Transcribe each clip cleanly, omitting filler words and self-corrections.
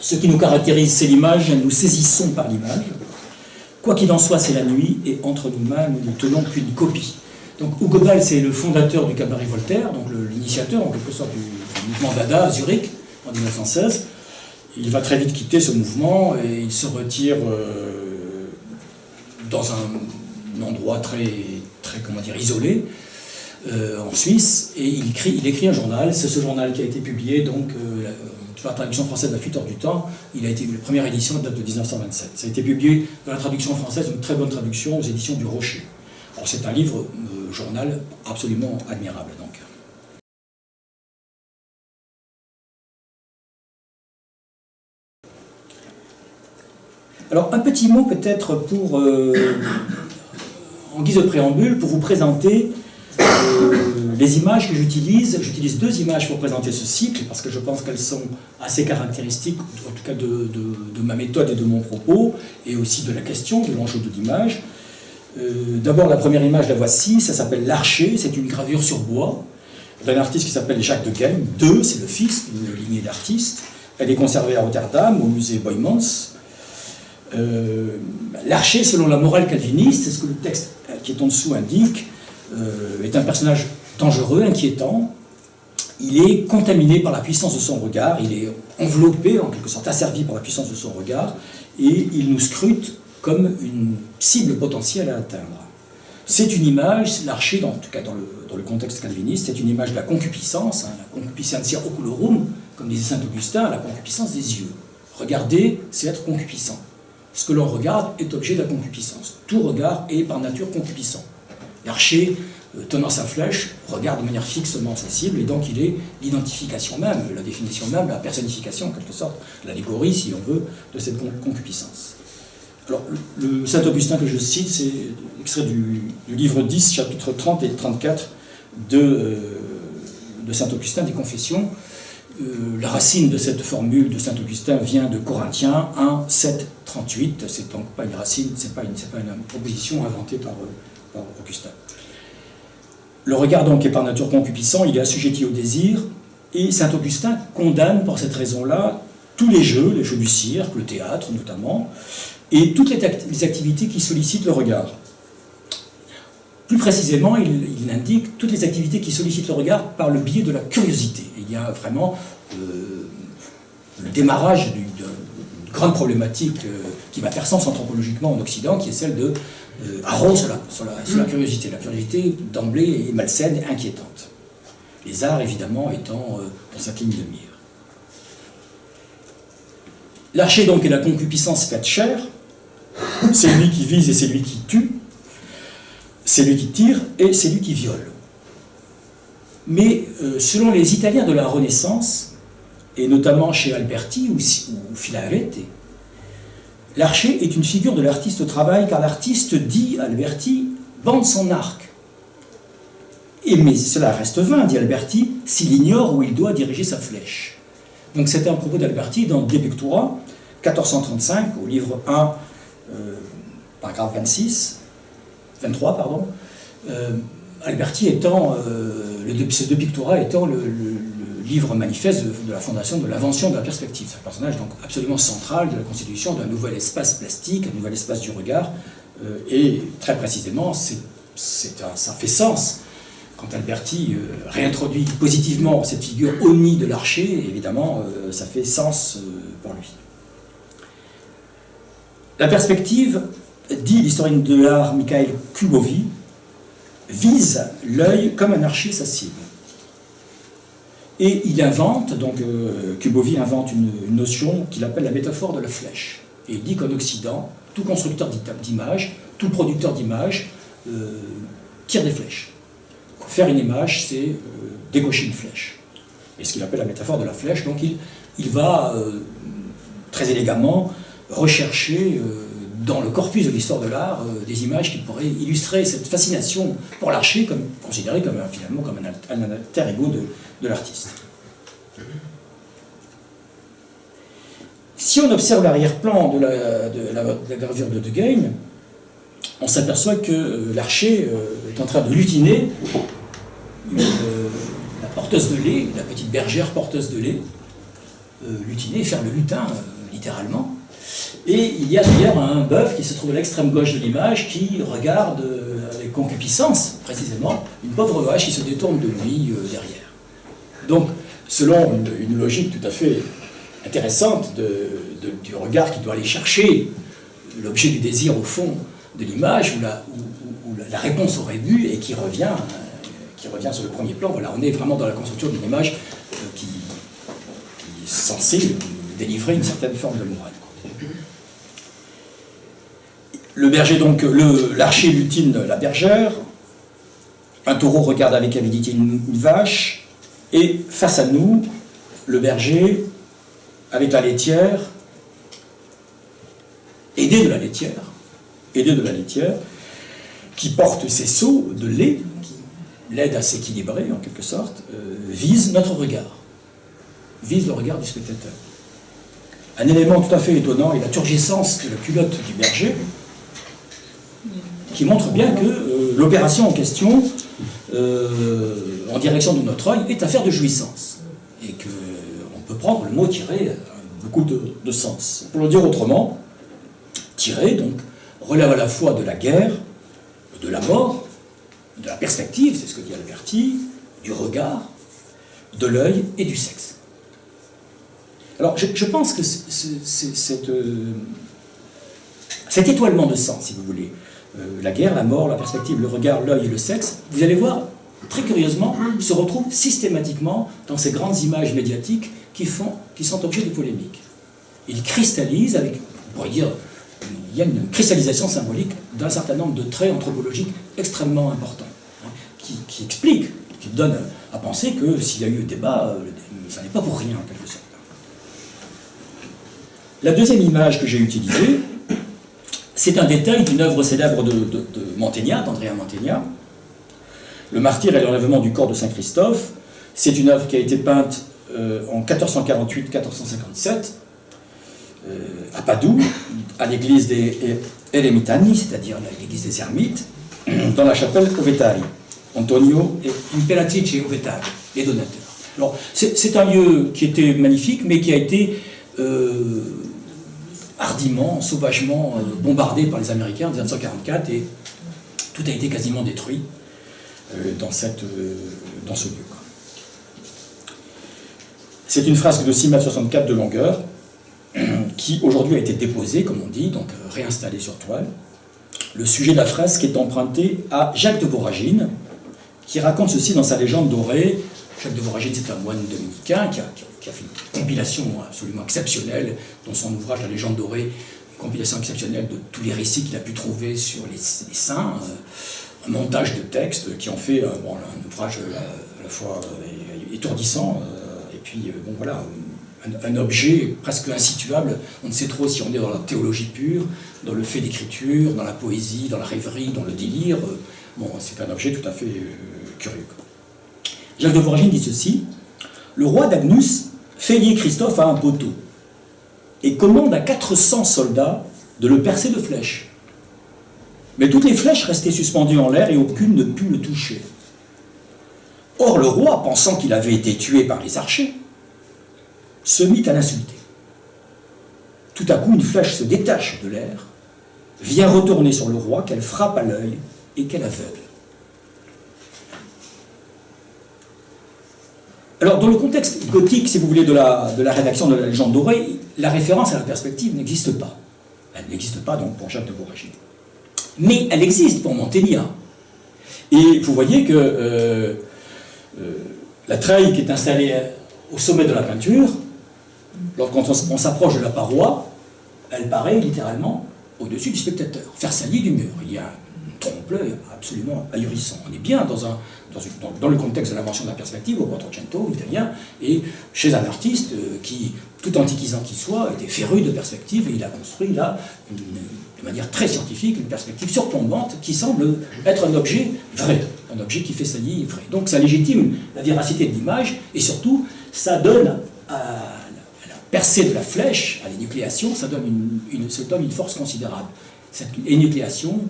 Ce qui nous caractérise, c'est l'image, nous saisissons par l'image. Quoi qu'il en soit, c'est la nuit, et entre nous mains, nous ne tenons qu'une copie. Donc Hugo Ball, c'est le fondateur du cabaret Voltaire, donc l'initiateur en quelque sorte du mouvement Dada à Zurich en 1916. Il va très vite quitter ce mouvement et il se retire dans un endroit très comment dire, isolé, en Suisse, et il écrit un journal. C'est ce journal qui a été publié, donc la traduction française La Fuite hors du temps. La première édition date de 1927. Ça a été publié dans la traduction française, une très bonne traduction aux éditions du Rocher. Alors c'est un livre, journal absolument admirable donc. Alors un petit mot peut-être pour, en guise de préambule, pour vous présenter les images que j'utilise. J'utilise deux images pour présenter ce cycle, parce que je pense qu'elles sont assez caractéristiques, en tout cas de ma méthode et de mon propos, et aussi de la question, de l'enjeu de l'image. D'abord, la première image, la voici, ça s'appelle L'Archer, c'est une gravure sur bois d'un artiste qui s'appelle Jacques de Ghem. C'est le fils d'une lignée d'artistes. Elle est conservée à Rotterdam, au musée Boijmans. L'Archer, selon la morale calviniste, c'est ce que le texte qui est en dessous indique, est un personnage dangereux, inquiétant. Il est contaminé par la puissance de son regard, il est enveloppé, en quelque sorte asservi par la puissance de son regard, et il nous scrute comme une cible potentielle à atteindre. C'est une image, l'Archer, en tout cas dans le contexte calviniste, c'est une image de la concupiscence, la concupiscentia oculorum, comme disait saint Augustin, la concupiscence des yeux. Regarder, c'est être concupiscent. Ce que l'on regarde est objet de la concupiscence. Tout regard est par nature concupiscent. L'Archer, tenant sa flèche, regarde de manière fixement sa cible, et donc il est l'identification même, la définition même, la personnification en quelque sorte, l'allégorie, si on veut, de cette concupiscence. Alors, le saint Augustin que je cite, c'est extrait du livre 10, chapitres 30 et 34 de saint Augustin des Confessions. La racine de cette formule de saint Augustin vient de Corinthiens 1, 7, 38. C'est donc pas une racine, c'est pas une proposition inventée par Augustin. Le regard donc est par nature concupiscent, il est assujetti au désir, et saint Augustin condamne pour cette raison-là tous les jeux du cirque, le théâtre notamment, et toutes les activités qui sollicitent le regard. Plus précisément, il indique toutes les activités qui sollicitent le regard par le biais de la curiosité. Il y a vraiment le démarrage d'une grande problématique qui va faire sens anthropologiquement en Occident, qui est celle de Haro sur la curiosité. La curiosité, d'emblée, est malsaine et inquiétante. Les arts, évidemment, étant dans cette ligne de mire. L'Archer, donc, est la concupiscence faite chair. C'est lui qui vise et c'est lui qui tue. C'est lui qui tire et c'est lui qui viole. Mais selon les Italiens de la Renaissance, et notamment chez Alberti ou Filarete, l'Archer est une figure de l'artiste au travail, car l'artiste dit, Alberti, bande son arc. Mais cela reste vain, dit Alberti, s'il ignore où il doit diriger sa flèche. Donc c'était un propos d'Alberti dans De Pictura, 1435, au livre 1, paragraphe 23, pardon. Alberti étant, ce De Pictura étant le livre manifeste de la fondation de l'invention de la perspective. C'est un personnage donc absolument central de la constitution d'un nouvel espace plastique, un nouvel espace du regard, et très précisément, ça fait sens quand Alberti réintroduit positivement cette figure omnie de l'Archer. Évidemment, ça fait sens pour lui. La perspective, dit l'historien de l'art Mikhail Kubovi, vise l'œil comme un archer sa cible. Et il invente, donc Kubovi invente une notion qu'il appelle la métaphore de la flèche. Et il dit qu'en Occident, tout constructeur d'images, tout producteur d'images tire des flèches. Faire une image, c'est décocher une flèche. Et ce qu'il appelle la métaphore de la flèche, donc il va très élégamment rechercher dans le corpus de l'histoire de l'art des images qui pourraient illustrer cette fascination pour l'Archer, considéré comme finalement comme un alter ego de l'artiste. Si on observe l'arrière-plan de la gravure de De Ghem, on s'aperçoit que l'Archer est en train de lutiner la porteuse de lait, la petite bergère porteuse de lait, lutiner, faire le lutin, littéralement. Et il y a d'ailleurs un bœuf qui se trouve à l'extrême gauche de l'image qui regarde avec concupiscence, précisément, une pauvre vache qui se détourne de lui derrière. Donc, selon une logique tout à fait intéressante du regard qui doit aller chercher l'objet du désir au fond de l'image, où la réponse aurait bu et qui revient sur le premier plan. Voilà, on est vraiment dans la construction d'une image qui est censée délivrer une certaine forme de morale. Le berger, donc, l'archer lutine la bergère, un taureau regarde avec avidité une vache, et face à nous, le berger, avec la laitière, aidé de la laitière, qui porte ses seaux de lait, qui l'aide à s'équilibrer en quelque sorte, vise notre regard, vise le regard du spectateur. Un élément tout à fait étonnant est la turgescence de la culotte du berger, qui montre bien que l'opération en question, en direction de notre œil, est affaire de jouissance. Et qu'on peut prendre le mot tirer beaucoup de sens. Pour le dire autrement, tirer, donc, relève à la fois de la guerre, de la mort, de la perspective, c'est ce que dit Alberti, du regard, de l'œil et du sexe. Alors, je pense que cet étoilement de sens, si vous voulez, la guerre, la mort, la perspective, le regard, l'œil et le sexe, vous allez voir, très curieusement, se retrouvent systématiquement dans ces grandes images médiatiques qui sont objets de polémique. Ils cristallisent avec, on pourrait dire, il y a une cristallisation symbolique d'un certain nombre de traits anthropologiques extrêmement importants, hein, qui expliquent, qui donnent à penser que s'il y a eu débat, ça n'est pas pour rien, en quelque sorte. La deuxième image que j'ai utilisée, c'est un détail d'une œuvre célèbre de Mantegna, d'Andrea Mantegna, Le martyre et l'enlèvement du corps de Saint-Christophe. C'est une œuvre qui a été peinte en 1448-1457 à Padoue, à l'église des Eremitani, c'est-à-dire l'église des Ermites, dans la chapelle Ovetari. Antonio et Imperatrice Ovetari, les donateurs. Alors, c'est un lieu qui était magnifique, mais qui a été hardiment, sauvagement bombardé par les Américains en 1944, et tout a été quasiment détruit dans ce lieu. C'est une fresque de 6,64 m de longueur, qui aujourd'hui a été déposée, comme on dit, donc réinstallée sur toile. Le sujet de la fresque est emprunté à Jacques de Voragine, qui raconte ceci dans sa légende dorée. Jacques de Voragine, c'est un moine dominicain qui a fait une compilation absolument exceptionnelle dans son ouvrage La légende dorée, une compilation exceptionnelle de tous les récits qu'il a pu trouver sur les saints, un montage de textes qui ont fait un ouvrage à la fois étourdissant, et puis bon voilà, un objet presque insituable. On ne sait trop si on est dans la théologie pure, dans le fait d'écriture, dans la poésie, dans la rêverie, dans le délire. Bon, c'est un objet tout à fait curieux. Jacques de Voragine dit ceci: le roi d'Agnus fait lier Christophe à un poteau et commande à 400 soldats de le percer de flèches. Mais toutes les flèches restaient suspendues en l'air et aucune ne put le toucher. Or le roi, pensant qu'il avait été tué par les archers, se mit à l'insulter. Tout à coup, une flèche se détache de l'air, vient retourner sur le roi, qu'elle frappe à l'œil et qu'elle aveugle. Alors, dans le contexte gothique, si vous voulez, de la rédaction de la légende dorée, la référence à la perspective n'existe pas. Elle n'existe pas donc pour Jacques de Voragine. Mais elle existe pour Mantegna. Et vous voyez que la treille qui est installée au sommet de la peinture, quand on s'approche de la paroi, elle paraît littéralement au-dessus du spectateur, faire saillie du mur. Il y a un trompe-l'œil absolument ahurissant. On est bien dans le contexte de l'invention de la perspective au Quattrocento italien, et chez un artiste qui, tout antiquisant qu'il soit, était féru de perspective, et il a construit là, de manière très scientifique, une perspective surplombante qui semble être un objet vrai, un objet qui fait saillie vrai. Donc ça légitime la véracité de l'image, et surtout, ça donne à la percée de la flèche, à l'énucléation, ça donne une force considérable. Cette énucléation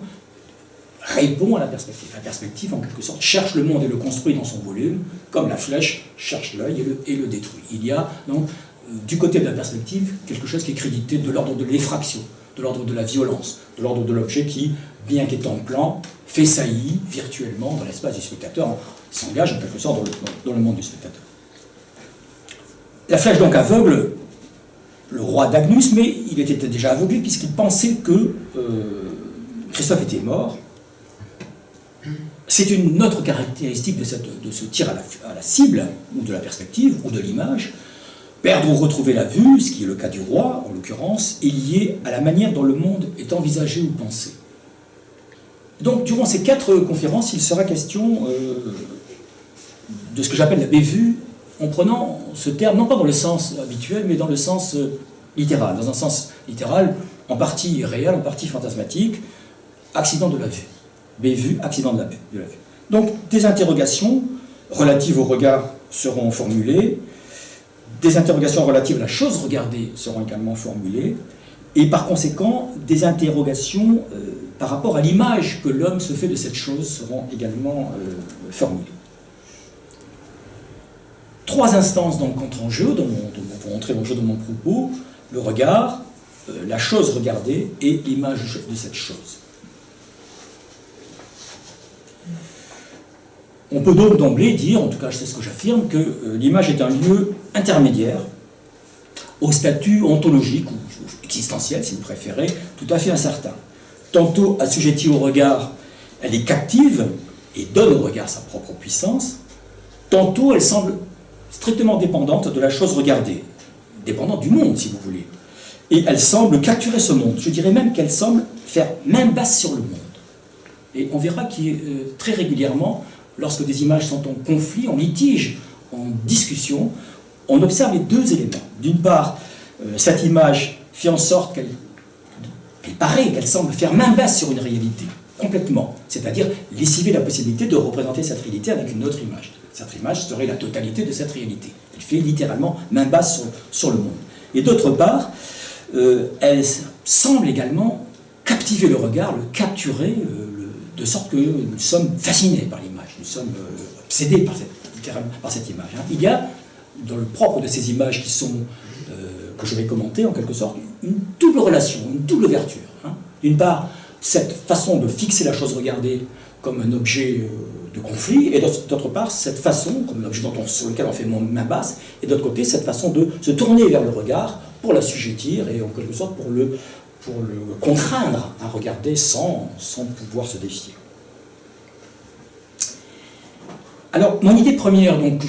répond à la perspective. La perspective, en quelque sorte, cherche le monde et le construit dans son volume, comme la flèche cherche l'œil et le détruit. Il y a donc du côté de la perspective, quelque chose qui est crédité de l'ordre de l'effraction, de l'ordre de la violence, de l'ordre de l'objet qui, bien qu'étant plan, fait saillie virtuellement dans l'espace du spectateur, s'engage en quelque sorte dans le monde du spectateur. La flèche donc aveugle le roi d'Agnus, mais il était déjà aveuglé puisqu'il pensait que Christophe était mort. C'est une autre caractéristique de ce tir à la cible, ou de la perspective, ou de l'image. Perdre ou retrouver la vue, ce qui est le cas du roi, en l'occurrence, est lié à la manière dont le monde est envisagé ou pensé. Donc, durant ces 4 conférences, il sera question de ce que j'appelle la bévue, en prenant ce terme, non pas dans le sens habituel, mais dans le sens littéral. Dans un sens littéral, en partie réel, en partie fantasmatique, accident de la vue. Bévue, accident de la vue. Donc, des interrogations relatives au regard seront formulées, des interrogations relatives à la chose regardée seront également formulées, et par conséquent, des interrogations par rapport à l'image que l'homme se fait de cette chose seront également formulées. 3 instances donc entrent en jeu, pour entrer en jeu dans mon propos: le regard, la chose regardée et l'image de cette chose. On peut donc d'emblée dire, en tout cas c'est ce que j'affirme, que l'image est un lieu intermédiaire au statut ontologique ou existentiel, si vous préférez, tout à fait incertain. Tantôt assujettie au regard, elle est captive et donne au regard sa propre puissance, tantôt elle semble strictement dépendante de la chose regardée, dépendante du monde, si vous voulez. Et elle semble capturer ce monde. Je dirais même qu'elle semble faire main basse sur le monde. Et on verra que très régulièrement, lorsque des images sont en conflit, en litige, en discussion, on observe les 2 éléments. D'une part, cette image fait en sorte qu'elle paraît, qu'elle semble faire main basse sur une réalité, complètement. C'est-à-dire lessiver la possibilité de représenter cette réalité avec une autre image. Cette image serait la totalité de cette réalité. Elle fait littéralement main basse sur le monde. Et d'autre part, elle semble également captiver le regard, le capturer, de sorte que nous sommes fascinés par l'image, nous sommes obsédés par cette image. Il y a, dans le propre de ces images qui sont, que je vais commenter en quelque sorte, une double relation, une double ouverture. D'une part, cette façon de fixer la chose regardée comme un objet de conflit, et d'autre part, cette façon, comme un objet sur lequel on fait main basse, et d'autre côté, cette façon de se tourner vers le regard pour l'assujettir et en quelque sorte pour le contraindre à regarder sans pouvoir se défier. Alors, mon idée première, donc, que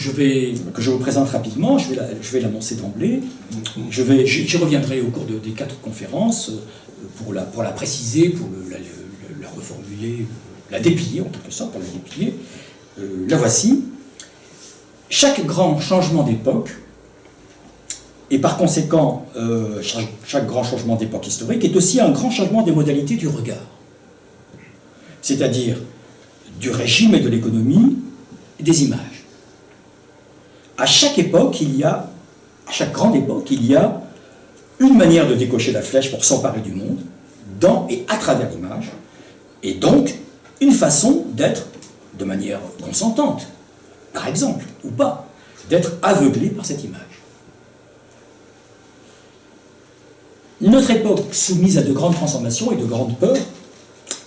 je vous présente rapidement, je vais l'annoncer d'emblée. J'y reviendrai au cours des 4 conférences pour la préciser, pour la reformuler, la déplier en quelque sorte, pour la déplier. La voici. Chaque grand changement d'époque, et par conséquent, chaque grand changement d'époque historique, est aussi un grand changement des modalités du regard. C'est-à-dire du régime et de l'économie, des images. À chaque époque, à chaque grande époque, il y a une manière de décocher la flèche pour s'emparer du monde, dans et à travers l'image, et donc une façon d'être, de manière consentante, par exemple, ou pas, d'être aveuglé par cette image. Notre époque, soumise à de grandes transformations et de grandes peurs,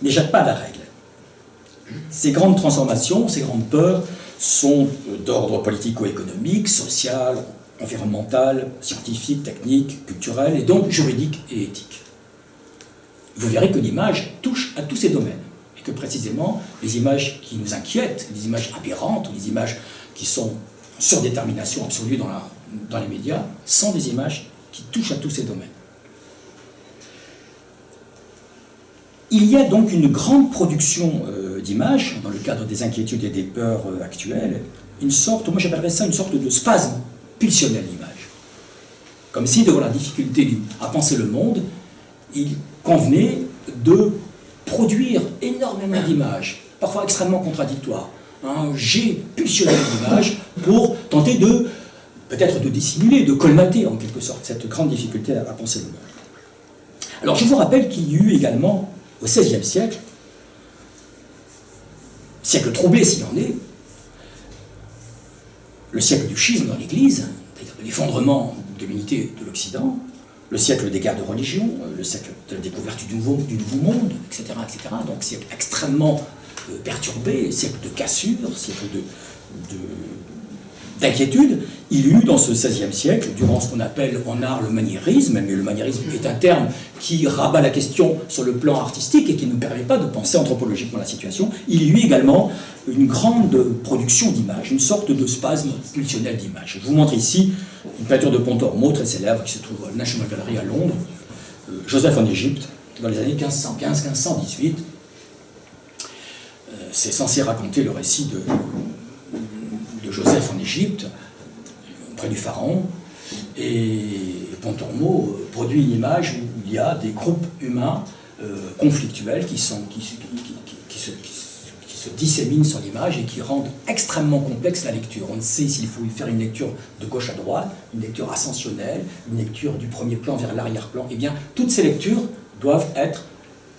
n'échappe pas à la règle. Ces grandes transformations, ces grandes peurs sont d'ordre politico-économique, social, environnemental, scientifique, technique, culturel, et donc juridique et éthique. Vous verrez que l'image touche à tous ces domaines, et que précisément, les images qui nous inquiètent, les images aberrantes, ou les images qui sont en surdétermination absolue dans les médias, sont des images qui touchent à tous ces domaines. Il y a donc une grande production d'images, dans le cadre des inquiétudes et des peurs actuelles, moi j'appellerais ça une sorte de spasme pulsionnel d'image. Comme si, devant la difficulté à penser le monde, il convenait de produire énormément d'images, parfois extrêmement contradictoires, un jet pulsionnel d'images pour tenter peut-être de dissimuler, de colmater en quelque sorte cette grande difficulté à penser le monde. Alors je vous rappelle qu'il y eut également, au XVIe siècle troublé s'il en est, le siècle du schisme dans l'Église, c'est-à-dire de l'effondrement de l'unité de l'Occident, le siècle des guerres de religion, le siècle de la découverte du nouveau monde, etc., etc. Donc siècle extrêmement perturbé, siècle de cassure, siècle d'inquiétude. Il y eut dans ce XVIe siècle, durant ce qu'on appelle en art le maniérisme, mais le maniérisme est un terme qui rabat la question sur le plan artistique et qui ne permet pas de penser anthropologiquement la situation, il y eut également une grande production d'images, une sorte de spasme pulsionnel d'images. Je vous montre ici une peinture de Pontormo, très célèbre, qui se trouve à la National Gallery à Londres, Joseph en Égypte, dans les années 1515-1518. C'est censé raconter le récit de Joseph en Égypte, près du Pharaon, et Pontormo produit une image où il y a des groupes humains conflictuels qui se disséminent sur l'image et qui rendent extrêmement complexe la lecture. On ne sait s'il faut faire une lecture de gauche à droite, une lecture ascensionnelle, une lecture du premier plan vers l'arrière-plan. Eh bien, toutes ces lectures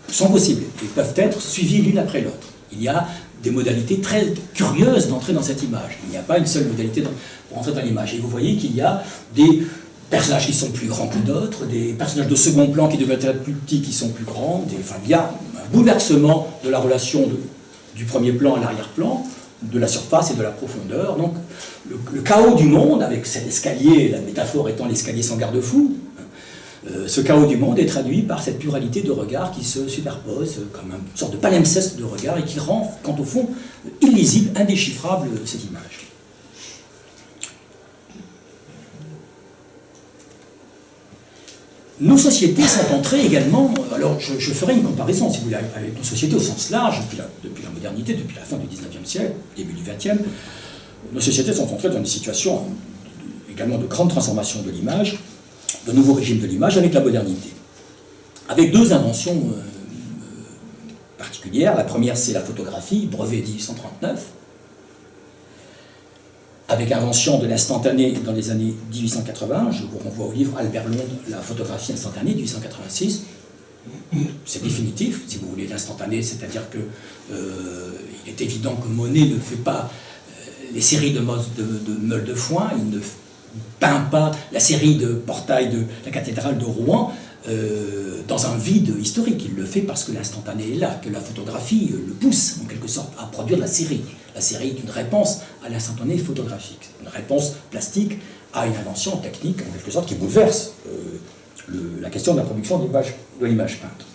sont possibles et peuvent être suivies l'une après l'autre. Il y a des modalités très curieuses d'entrer dans cette image. Il n'y a pas une seule modalité pour entrer dans l'image. Et vous voyez qu'il y a des personnages qui sont plus grands que d'autres, des personnages de second plan qui devaient être plus petits qui sont plus grands. Enfin, il y a un bouleversement de la relation du premier plan à l'arrière-plan, de la surface et de la profondeur. Donc, le chaos du monde, avec cet escalier, la métaphore étant l'escalier sans garde-fou, ce chaos du monde est traduit par cette pluralité de regards qui se superposent comme une sorte de palimpseste de regards et qui rend, quant au fond, illisible, indéchiffrable cette image. Nos sociétés sont entrées également, alors je ferai une comparaison, si vous voulez, avec nos sociétés au sens large, depuis la modernité, depuis la fin du XIXe siècle, début du XXe. Nos sociétés sont entrées dans une situation également de grande transformation de l'image, de nouveaux régimes de l'image avec la modernité. Avec deux inventions particulières. La première, c'est la photographie, brevet 1839, avec invention de l'instantané dans les années 1880. Je vous renvoie au livre Albert Londres, La photographie instantanée, 1886. C'est définitif, si vous voulez, l'instantané, c'est-à-dire que il est évident que Monet ne fait pas les séries de meules de foin, il ne peint pas la série de portails de la cathédrale de Rouen dans un vide historique. Il le fait parce que l'instantané est là, que la photographie le pousse en quelque sorte à produire la série. La série est une réponse à l'instantané photographique, une réponse plastique à une invention technique en quelque sorte qui bouleverse la question de la production de l'image peinte.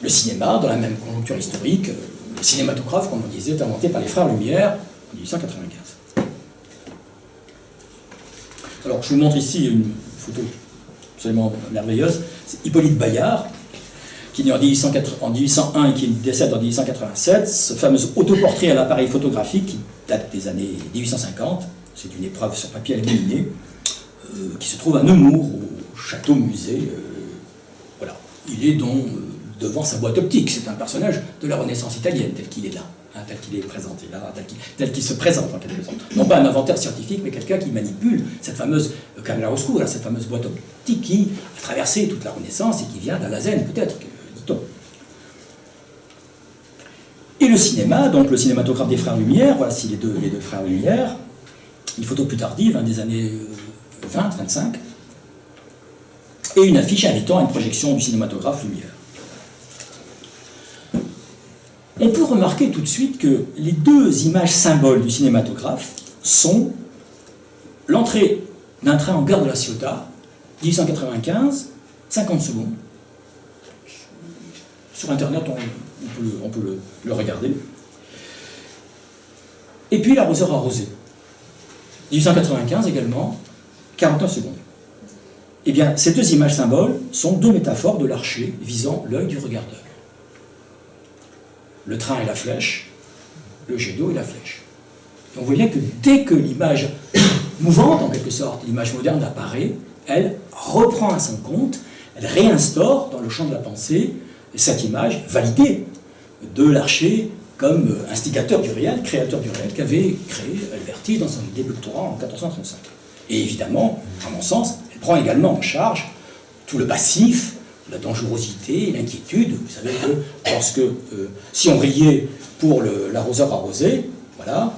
Le cinéma, dans la même conjoncture historique, le cinématographe, comme on disait, est inventé par les frères Lumière en 1895. Alors, je vous montre ici une photo absolument merveilleuse. C'est Hippolyte Bayard, qui est né en 1801 et qui décède en 1887. Ce fameux autoportrait à l'appareil photographique qui date des années 1850. C'est une épreuve sur papier illuminé qui se trouve à Nemours, au château-musée. Voilà. Il est donc devant sa boîte optique. C'est un personnage de la Renaissance italienne, tel qu'il est là. Tel qu'il est présenté là, tel qu'il se présente en quelque sorte. Non pas un inventaire scientifique, mais quelqu'un qui manipule cette fameuse caméra oscura, cette fameuse boîte optique qui a traversé toute la Renaissance et qui vient d'Alhazen, peut-être, dit-on. Et le cinéma, donc le cinématographe des frères Lumière, voici les deux frères Lumière, une photo plus tardive, des années 20-25, et une affiche invitant à une projection du cinématographe Lumière. On peut remarquer tout de suite que les deux images symboles du cinématographe sont l'entrée d'un train en gare de la Ciotat, 1895, 50 secondes. Sur Internet, on peut le regarder. Et puis l'arroseur arrosé, 1895 également, 49 secondes. Eh bien, ces deux images symboles sont deux métaphores de l'archer visant l'œil du regardeur. Le train et la flèche, le jet d'eau et la flèche. Et on voit bien que dès que l'image mouvante, en quelque sorte, l'image moderne apparaît, elle reprend à son compte, elle réinstaure dans le champ de la pensée cette image validée de l'archer comme instigateur du réel, créateur du réel, qu'avait créé Alberti dans son idée de doctorat en 1435. Et évidemment, à mon sens, elle prend également en charge tout le passif, la dangerosité, l'inquiétude. Vous savez que lorsque, si on riait pour l'arroseur arrosé, voilà,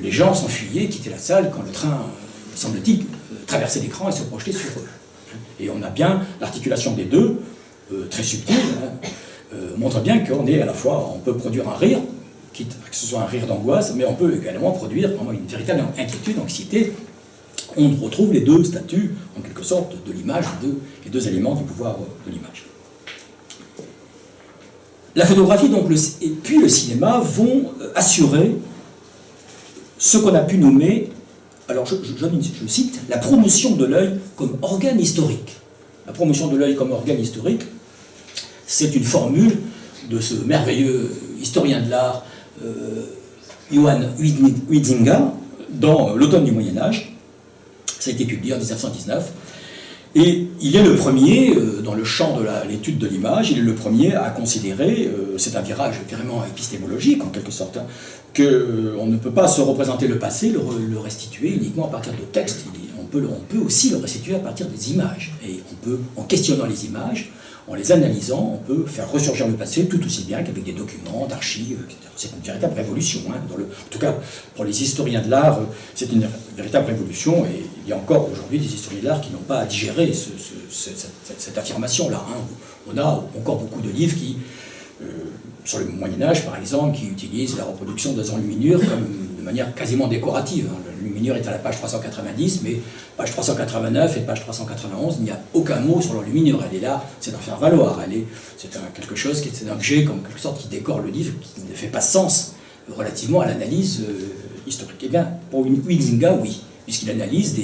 les gens s'enfuyaient, quittaient la salle quand le train, semble-t-il, traverser l'écran et se projeter sur eux. Et on a bien l'articulation des deux, très subtile, montre bien qu'on est à la fois, on peut produire un rire, quitte à que ce soit un rire d'angoisse, mais on peut également produire vraiment une véritable inquiétude, anxiété. On retrouve les deux statuts, en quelque sorte, de l'image, les deux éléments du pouvoir de l'image. La photographie donc, et puis le cinéma vont assurer ce qu'on a pu nommer, alors je cite, la promotion de l'œil comme organe historique. La promotion de l'œil comme organe historique, c'est une formule de ce merveilleux historien de l'art, Johann Huizinga, dans L'automne du Moyen-Âge. Ça a été publié en 1919. Et il est le premier, dans le champ de l'étude de l'image, il est le premier à considérer, c'est un virage vraiment épistémologique en quelque sorte, hein, qu'on ne peut pas se représenter le passé, le restituer uniquement à partir de textes. On peut aussi le restituer à partir des images. Et on peut, en questionnant les images, en les analysant, on peut faire ressurgir le passé tout aussi bien qu'avec des documents, d'archives, etc. C'est une véritable révolution. Hein, en tout cas, pour les historiens de l'art, c'est une véritable révolution. Et il y a encore aujourd'hui des historiens de l'art qui n'ont pas à digérer cette affirmation-là. Hein. On a encore beaucoup de livres qui, sur le Moyen-Âge par exemple, qui utilisent la reproduction des enluminures de manière quasiment décorative. Hein. L'enluminure est à la page 390, mais page 389 et page 391, il n'y a aucun mot sur l'enluminure. Elle est là, c'est d'en faire valoir. C'est quelque chose, c'est un objet, comme quelque sorte, qui décore le livre, qui ne fait pas sens relativement à l'analyse historique. Eh bien, pour Huizinga, oui, puisqu'il analyse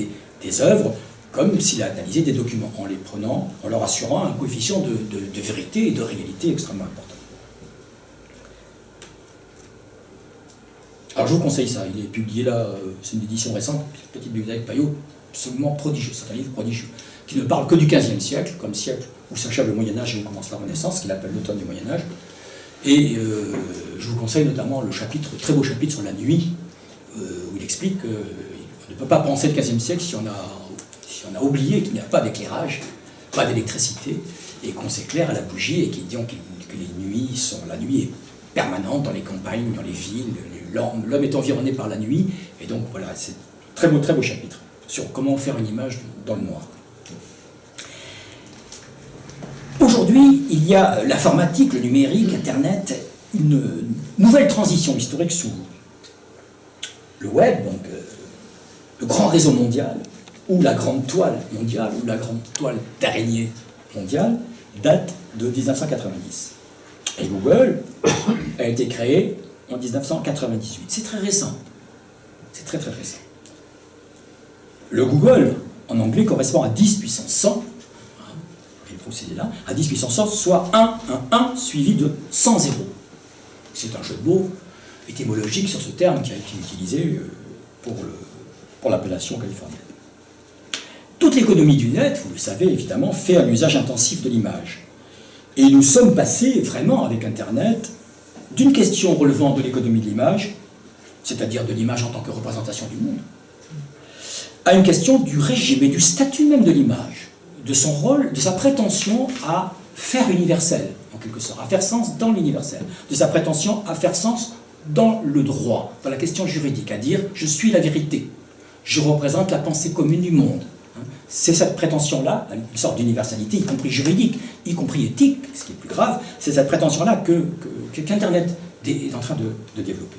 des œuvres comme s'il a analysé des documents, en les prenant, en leur assurant un coefficient de vérité et de réalité extrêmement important. Alors je vous conseille ça, il est publié là, c'est une édition récente, petite bibliothèque Payot, absolument prodigieux, c'est un livre prodigieux, qui ne parle que du XVe siècle, comme siècle où s'achève le Moyen-Âge et où commence la Renaissance, qu'il appelle l'automne du Moyen-Âge. Et je vous conseille notamment le chapitre, très beau chapitre sur la nuit, où il explique qu'on ne peut pas penser le XVe siècle si on a oublié qu'il n'y a pas d'éclairage, pas d'électricité, et qu'on s'éclaire à la bougie, et qu'il dit que les nuits sont, la nuit est permanente dans les campagnes, dans les villes. L'homme est environné par la nuit, et donc voilà, c'est un très beau chapitre sur comment faire une image dans le noir. Aujourd'hui, il y a l'informatique, le numérique, Internet, une nouvelle transition historique s'ouvre. Le web, donc le grand réseau mondial, ou la grande toile mondiale, ou la grande toile d'araignée mondiale, date de 1990. Et Google a été créé en 1998. C'est très récent. C'est très récent. Le Google, en anglais, correspond à 10 puissance 100. Et le procédé là, à 10 puissance 100, soit 1 suivi de 100 zéros. C'est un jeu de mots étymologique sur ce terme qui a été utilisé pour l'appellation californienne. Toute l'économie du net, vous le savez évidemment, fait un usage intensif de l'image. Et nous sommes passés vraiment avec Internet d'une question relevant de l'économie de l'image, c'est-à-dire de l'image en tant que représentation du monde, à une question du régime et du statut même de l'image, de son rôle, de sa prétention à faire universel, en quelque sorte, à faire sens dans l'universel, de sa prétention à faire sens dans le droit, dans la question juridique, à dire « je suis la vérité, je représente la pensée commune du monde ». C'est cette prétention-là, une sorte d'universalité, y compris juridique, y compris éthique, ce qui est plus grave, c'est cette prétention-là qu'Internet est en train de développer.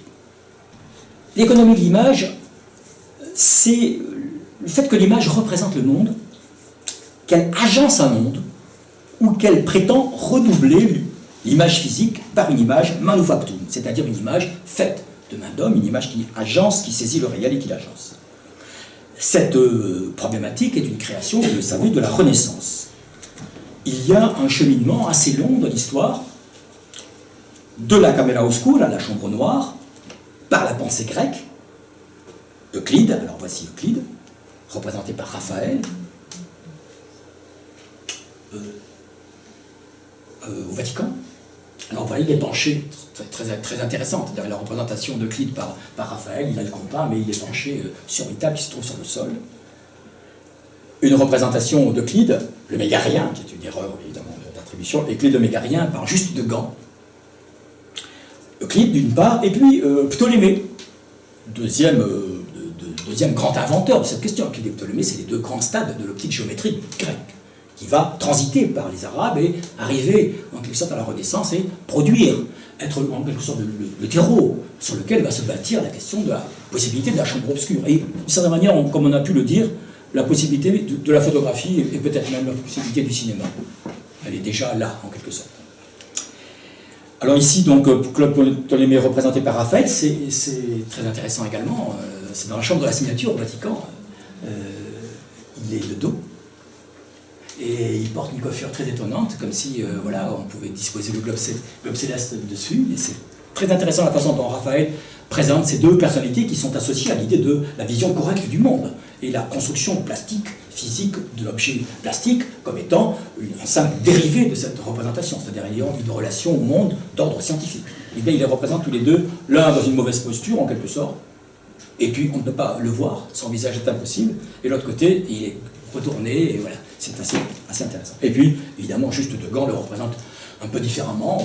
L'économie de l'image, c'est le fait que l'image représente le monde, qu'elle agence un monde, ou qu'elle prétend redoubler l'image physique par une image manufactum, c'est-à-dire une image faite de main d'homme, une image qui agence, qui saisit le réel et qui l'agence. Cette problématique est une création, vous le savez, de la Renaissance. Il y a un cheminement assez long dans l'histoire, de la Camera Oscura, la chambre noire, par la pensée grecque, Euclide, alors voici Euclide, représenté par Raphaël, au Vatican. Alors vous voyez, il est penché, très intéressante, la représentation d'Euclide par Raphaël, il a le compas, mais il est penché sur une table qui se trouve sur le sol. Une représentation d'Euclide, le mégarien, qui est une erreur évidemment d'attribution, Euclide le mégarien par juste de Gand. Euclide d'une part, et puis Ptolémée, deuxième deuxième grand inventeur de cette question. Euclide et Ptolémée, c'est les deux grands stades de l'optique géométrique grecque, qui va transiter par les Arabes et arriver en quelque sorte à la Renaissance et produire, être en quelque sorte le terreau sur lequel va se bâtir la question de la possibilité de la chambre obscure. Et d'une certaine manière, comme on a pu le dire, la possibilité de la photographie et peut-être même la possibilité du cinéma. Elle est déjà là, en quelque sorte. Alors ici, donc, Claude Ptolémée représenté par Raphaël, c'est très intéressant également. C'est dans la chambre de la signature au Vatican. Il est de dos. Et il porte une coiffure très étonnante, comme si voilà, on pouvait disposer le globe céleste dessus. Et c'est très intéressant la façon dont Raphaël présente ces deux personnalités qui sont associées à l'idée de la vision correcte du monde et la construction plastique, physique de l'objet plastique comme étant un simple dérivé de cette représentation, c'est-à-dire ayant une relation au monde d'ordre scientifique. Et bien il les représente tous les deux, l'un dans une mauvaise posture en quelque sorte, et puis on ne peut pas le voir, son visage est impossible, et l'autre côté il est retourné, et voilà, c'est assez intéressant. Et puis évidemment Juste de Gand le représente un peu différemment.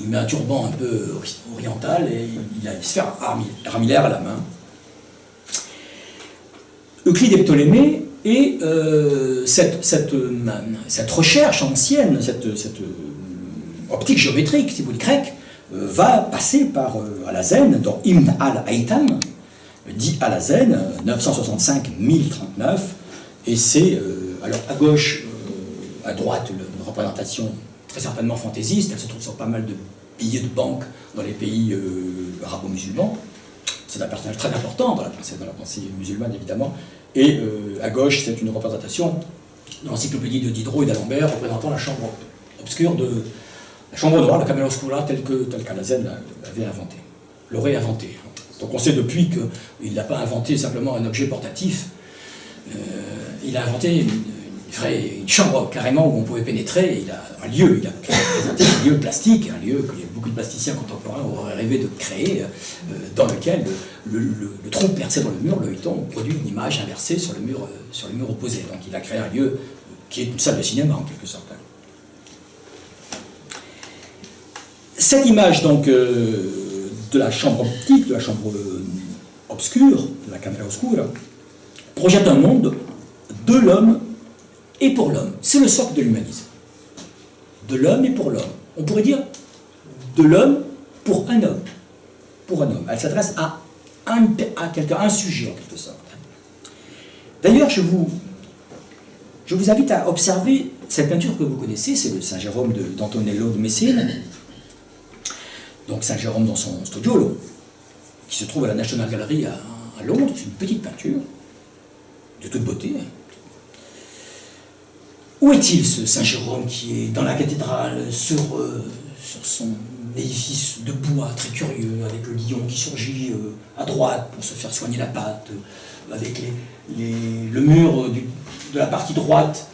Il met un turban un peu oriental et il a une sphère armillaire à la main. Euclide et Ptolémée et cette recherche ancienne, cette optique géométrique, si vous voulez, grecque, va passer par Alhazen dans Ibn al-Haytham, dit Alhazen, 965-1039, et c'est, alors à gauche, à droite, une représentation très certainement fantaisiste, elle se trouve sur pas mal de billets de banque dans les pays arabo-musulmans. C'est un personnage très important dans la pensée musulmane, évidemment. Et à gauche, c'est une représentation de l'encyclopédie de Diderot et d'Alembert représentant la chambre obscure la chambre noire, la camera oscura, telle qu'Alhazen l'avait inventée, l'aurait inventée. Donc on sait depuis qu'il n'a pas inventé simplement un objet portatif, il a inventé une chambre carrément où on pouvait pénétrer, il a présenté un lieu plastique, un lieu que beaucoup de plasticiens contemporains auraient rêvé de créer, dans lequel le trou percé dans le mur, l'œilleton, produit une image inversée sur le mur opposé. Donc il a créé un lieu qui est une salle de cinéma en quelque sorte. Cette image donc de la chambre optique, de la chambre obscure, de la camera oscura, projette un monde de l'homme et pour l'homme. C'est le socle de l'humanisme. De l'homme et pour l'homme. On pourrait dire de l'homme pour un homme. Pour un homme. Elle s'adresse à quelqu'un, un sujet en quelque sorte. D'ailleurs, je vous invite à observer cette peinture que vous connaissez, c'est le Saint Jérôme d'Antonello de Messine. Donc Saint Jérôme dans son studio, qui se trouve à la National Gallery à Londres. C'est une petite peinture, de toute beauté. Où est-il, ce Saint Jérôme qui est dans la cathédrale, sur son édifice de bois très curieux, avec le lion qui surgit à droite pour se faire soigner la patte, avec le mur de la partie droite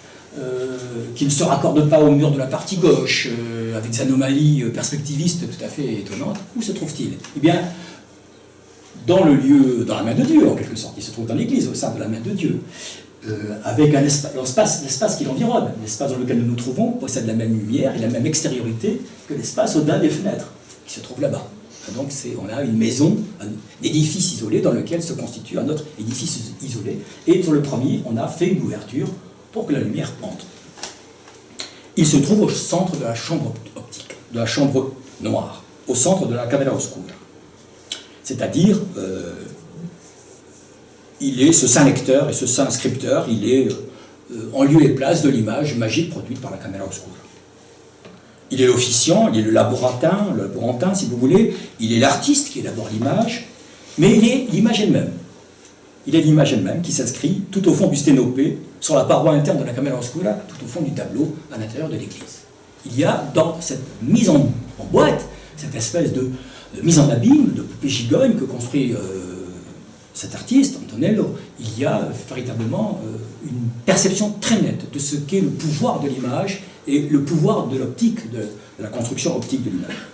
qui ne se raccorde pas au mur de la partie gauche, avec des anomalies perspectivistes tout à fait étonnantes. Où se trouve-t-il? Eh bien, dans le lieu, dans la main de Dieu en quelque sorte. Il se trouve dans l'Église, au sein de la main de Dieu. Avec l'espace qui l'environne, l'espace dans lequel nous nous trouvons, possède la même lumière et la même extériorité que l'espace au-delà des fenêtres, qui se trouve là-bas. Donc on a une maison, un édifice isolé dans lequel se constitue un autre édifice isolé. Et sur le premier, on a fait une ouverture pour que la lumière entre. Il se trouve au centre de la chambre optique, de la chambre noire, au centre de la camera oscura. C'est-à-dire, il est ce saint lecteur et ce saint scripteur, il est en lieu et place de l'image magique produite par la camera oscura. Il est l'officiant, il est le laborantin si vous voulez, il est l'artiste qui élabore l'image, mais il est l'image elle-même. Il est l'image elle-même qui s'inscrit tout au fond du sténopé, sur la paroi interne de la camera oscura, tout au fond du tableau, à l'intérieur de l'église. Il y a dans cette mise en boîte, cette espèce de mise en abîme, de poupée gigogne que construit cet artiste, Antonello, il y a véritablement une perception très nette de ce qu'est le pouvoir de l'image et le pouvoir de l'optique, de la construction optique de l'image.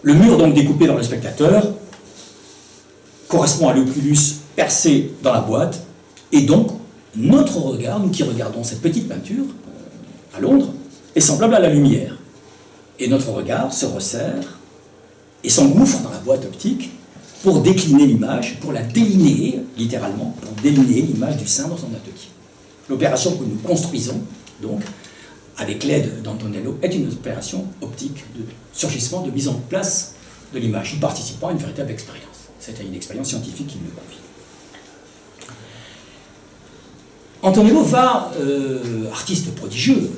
Le mur donc découpé dans le spectateur correspond à l'oculus percé dans la boîte, et donc notre regard, nous qui regardons cette petite peinture à Londres, est semblable à la lumière. Et notre regard se resserre et s'engouffre dans la boîte optique pour décliner l'image, pour la déliner, littéralement, pour déliner l'image du saint dans son atelier. L'opération que nous construisons, donc, avec l'aide d'Antonello, est une opération optique de surgissement, de mise en place de l'image, y participant à une véritable expérience. C'était une expérience scientifique qui me confie. Antonello va, artiste prodigieux,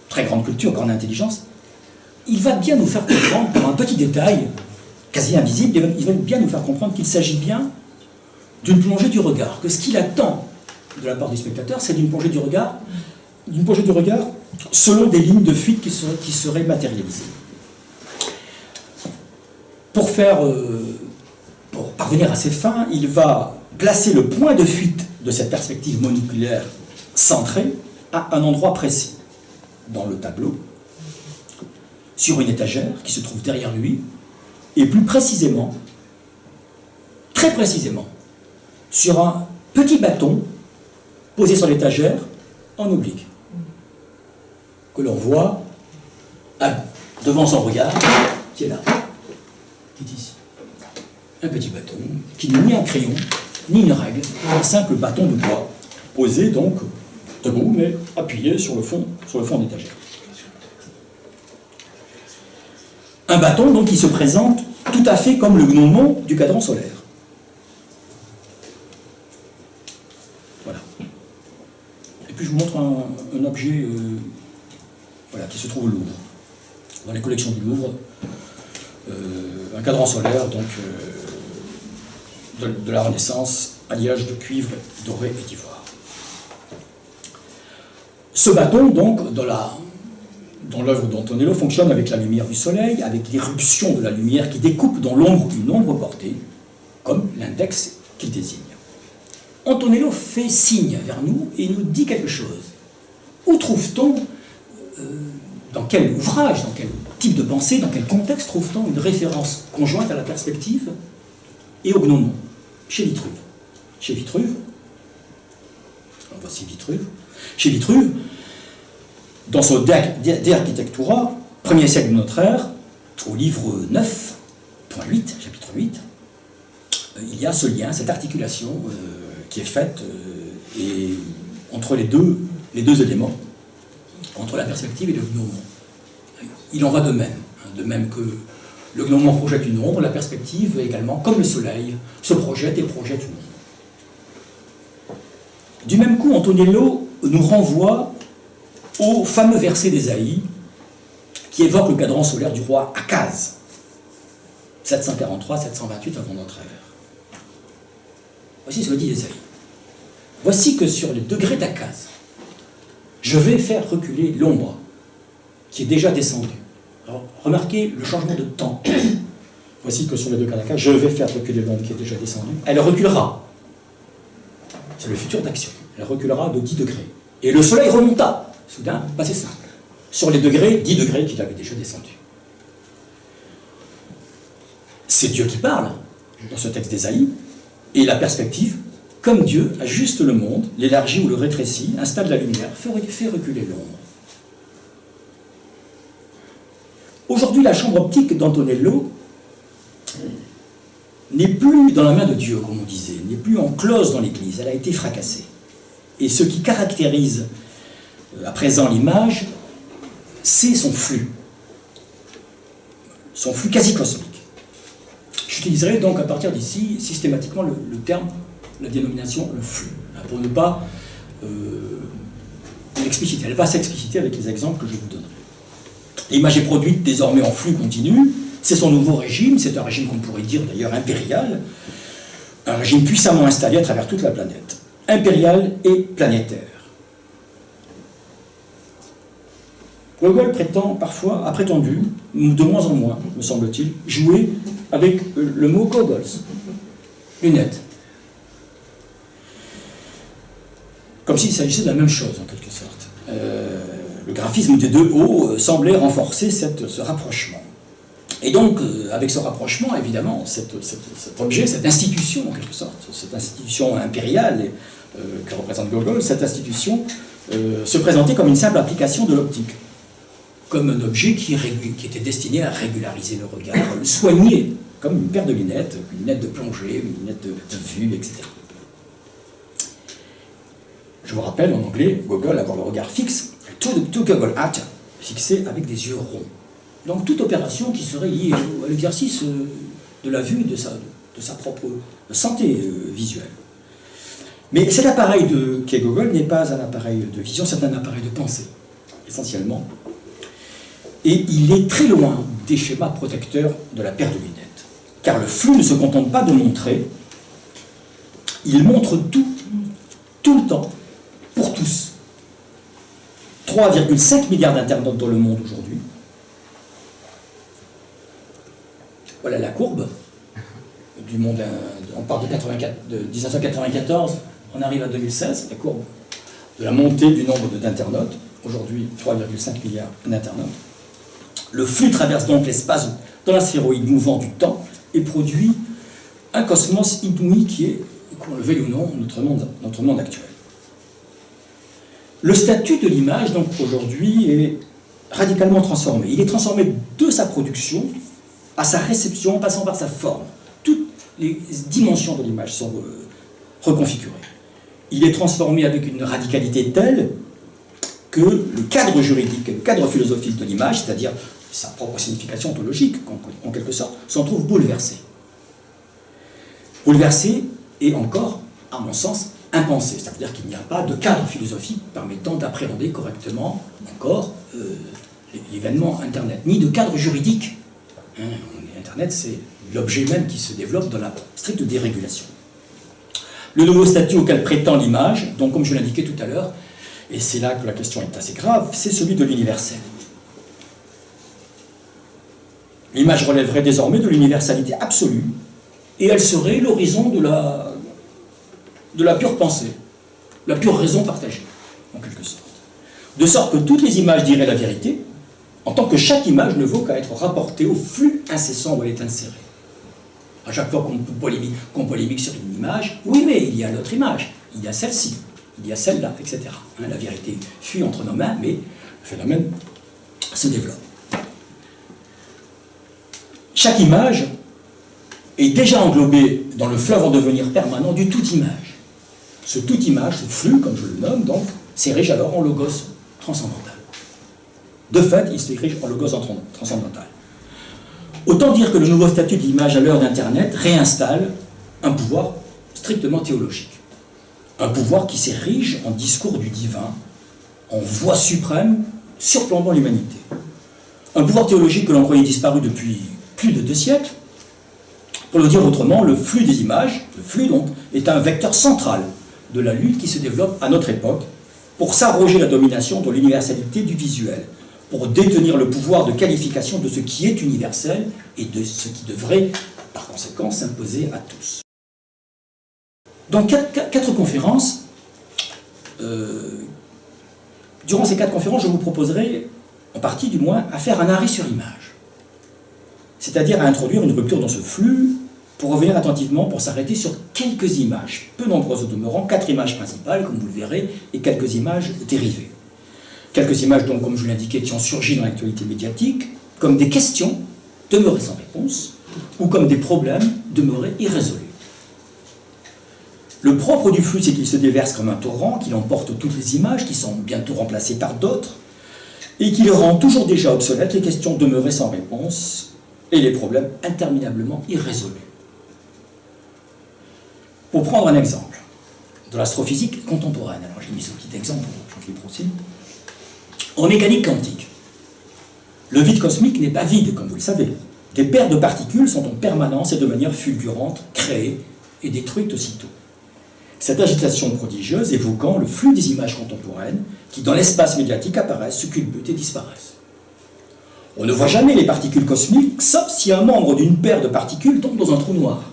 très grande culture, grande intelligence, il va bien nous faire comprendre, par un petit détail, quasi invisible, il va bien nous faire comprendre qu'il s'agit bien d'une plongée du regard, que ce qu'il attend de la part du spectateur, c'est d'une plongée du regard selon des lignes de fuite qui seraient matérialisées. Pour parvenir à ses fins, il va placer le point de fuite de cette perspective monoculaire centrée à un endroit précis dans le tableau, sur une étagère qui se trouve derrière lui, et plus précisément, très précisément, sur un petit bâton posé sur l'étagère en oblique, que l'on voit devant son regard, qui est là, qui est ici. Un petit bâton, qui n'est ni un crayon, ni une règle, un simple bâton de bois, posé donc debout, mais appuyé sur le fond d'étagère. Un bâton donc qui se présente tout à fait comme le gnomon du cadran solaire. Voilà. Et puis je vous montre un objet qui se trouve au Louvre, dans les collections du Louvre, un cadran solaire donc de la Renaissance, alliage de cuivre, doré et d'ivoire. Ce bâton donc dans l'œuvre d'Antonello fonctionne avec la lumière du soleil, avec l'irruption de la lumière qui découpe dans l'ombre une ombre portée, comme l'index qu'il désigne. Antonello fait signe vers nous et nous dit quelque chose. Où trouve-t-on, dans quel ouvrage, dans quel type de pensée, dans quel contexte trouve-t-on une référence conjointe à la perspective et au gnomon? Chez Vitruve. Chez Vitruve, voici Vitruve, chez Vitruve, dans son De Architectura, 1er siècle de notre ère, au livre 9.8, chapitre 8, il y a ce lien, cette articulation qui est faite entre les deux éléments, entre la perspective et le gnomon. Il en va de même que le gnomon projette une ombre, la perspective également, comme le soleil, se projette et projette une ombre. Du même coup, Antonello nous renvoie au fameux verset d'Ésaïe qui évoque le cadran solaire du roi Akaz, 743-728 avant notre ère. Voici ce que dit Ésaïe. Voici que sur les degrés d'Akaz, je vais faire reculer l'ombre qui est déjà descendue. Alors, remarquez le changement de temps. Voici que sur les degrés d'Akaz, je vais faire reculer l'ombre qui est déjà descendue. Elle reculera. C'est le futur d'action. Elle reculera de 10 degrés. Et le soleil remonta. Soudain, c'est simple. Sur les degrés, 10 degrés qu'il avait déjà descendus. C'est Dieu qui parle dans ce texte d'Ésaïe, et la perspective, comme Dieu ajuste le monde, l'élargit ou le rétrécit, installe la lumière, fait reculer l'ombre. Aujourd'hui, la chambre optique d'Antonello n'est plus dans la main de Dieu, comme on disait, n'est plus enclose dans l'Église, elle a été fracassée. Et ce qui caractérise à présent l'image, c'est son flux quasi cosmique. J'utiliserai donc à partir d'ici systématiquement le terme, la dénomination le flux, pour ne pas l'expliciter. Elle va s'expliciter avec les exemples que je vous donnerai. L'image est produite désormais en flux continu, c'est son nouveau régime, c'est un régime qu'on pourrait dire d'ailleurs impérial, un régime puissamment installé à travers toute la planète, impérial et planétaire. Gogol a prétendu, de moins en moins, me semble-t-il, jouer avec le mot goggles, lunettes. Comme s'il s'agissait de la même chose, en quelque sorte. Le graphisme des deux hauts semblait renforcer ce rapprochement. Et donc, avec ce rapprochement, évidemment, cet objet, cette institution, en quelque sorte, cette institution impériale que représente Gogol, cette institution se présentait comme une simple application de l'optique. comme un objet qui était destiné à régulariser le regard, le soigner, comme une paire de lunettes, une lunette de plongée, une lunette de vue, etc. Je vous rappelle, en anglais, Gogol a le regard fixe, to Gogol hat, fixé avec des yeux ronds. Donc toute opération qui serait liée à l'exercice de la vue, de sa propre santé visuelle. Mais cet appareil qu'est Gogol n'est pas un appareil de vision, c'est un appareil de pensée, essentiellement. Et il est très loin des schémas protecteurs de la paire de lunettes. Car le flou ne se contente pas de montrer, il montre tout le temps, pour tous. 3,5 milliards d'internautes dans le monde aujourd'hui. Voilà la courbe du monde. On part de 1994, on arrive à 2016, la courbe de la montée du nombre d'internautes. Aujourd'hui, 3,5 milliards d'internautes. Le flux traverse donc l'espace dans l'astéroïde mouvant du temps et produit un cosmos inouï qui est, qu'on le veuille ou non, notre monde actuel. Le statut de l'image, donc, aujourd'hui, est radicalement transformé. Il est transformé de sa production à sa réception, en passant par sa forme. Toutes les dimensions de l'image sont reconfigurées. Il est transformé avec une radicalité telle que le cadre juridique, le cadre philosophique de l'image, c'est-à-dire sa propre signification ontologique, en quelque sorte, s'en trouve bouleversé. Bouleversé et encore, à mon sens, impensé. C'est-à-dire qu'il n'y a pas de cadre philosophique permettant d'appréhender correctement encore l'événement Internet, ni de cadre juridique. Internet, c'est l'objet même qui se développe dans la stricte dérégulation. Le nouveau statut auquel prétend l'image, donc comme je l'indiquais tout à l'heure, et c'est là que la question est assez grave, c'est celui de l'universel. L'image relèverait désormais de l'universalité absolue, et elle serait l'horizon de la pure pensée, la pure raison partagée, en quelque sorte. De sorte que toutes les images diraient la vérité, en tant que chaque image ne vaut qu'à être rapportée au flux incessant où elle est insérée. À chaque fois qu'on polémique sur une image, oui, mais il y a l'autre image, il y a celle-ci, il y a celle-là, etc. La vérité fuit entre nos mains, mais le phénomène se développe. Chaque image est déjà englobée dans le fleuve en devenir permanent du tout image. Ce tout image, ce flux, comme je le nomme, donc, s'érige alors en logos transcendantal. De fait, il s'érige en logos transcendantal. Autant dire que le nouveau statut de l'image à l'heure d'Internet réinstalle un pouvoir strictement théologique. Un pouvoir qui s'érige en discours du divin, en voix suprême, surplombant l'humanité. Un pouvoir théologique que l'on croyait disparu depuis plus de 2 siècles. Pour le dire autrement, le flux des images, le flux donc, est un vecteur central de la lutte qui se développe à notre époque pour s'arroger la domination de l'universalité du visuel, pour détenir le pouvoir de qualification de ce qui est universel et de ce qui devrait, par conséquent, s'imposer à tous. Dans 4 conférences, durant ces 4 conférences, je vous proposerai, en partie du moins, à faire un arrêt sur image. C'est-à-dire à introduire une rupture dans ce flux, pour revenir attentivement, pour s'arrêter sur quelques images, peu nombreuses au demeurant, 4 images principales, comme vous le verrez, et quelques images dérivées. Quelques images, donc, comme je l'indiquais, qui ont surgi dans l'actualité médiatique, comme des questions demeurées sans réponse, ou comme des problèmes demeurés irrésolus. Le propre du flux, c'est qu'il se déverse comme un torrent, qu'il emporte toutes les images, qui sont bientôt remplacées par d'autres, et qu'il rend toujours déjà obsolètes les questions demeurées sans réponse, et les problèmes interminablement irrésolus. Pour prendre un exemple de l'astrophysique contemporaine, alors j'ai mis ce petit exemple pour Jean-Philippe Roussy. En mécanique quantique, le vide cosmique n'est pas vide, comme vous le savez. Des paires de particules sont en permanence et de manière fulgurante créées et détruites aussitôt. Cette agitation prodigieuse évoquant le flux des images contemporaines qui, dans l'espace médiatique, apparaissent, se culbutent et disparaissent. On ne voit jamais les particules cosmiques, sauf si un membre d'une paire de particules tombe dans un trou noir.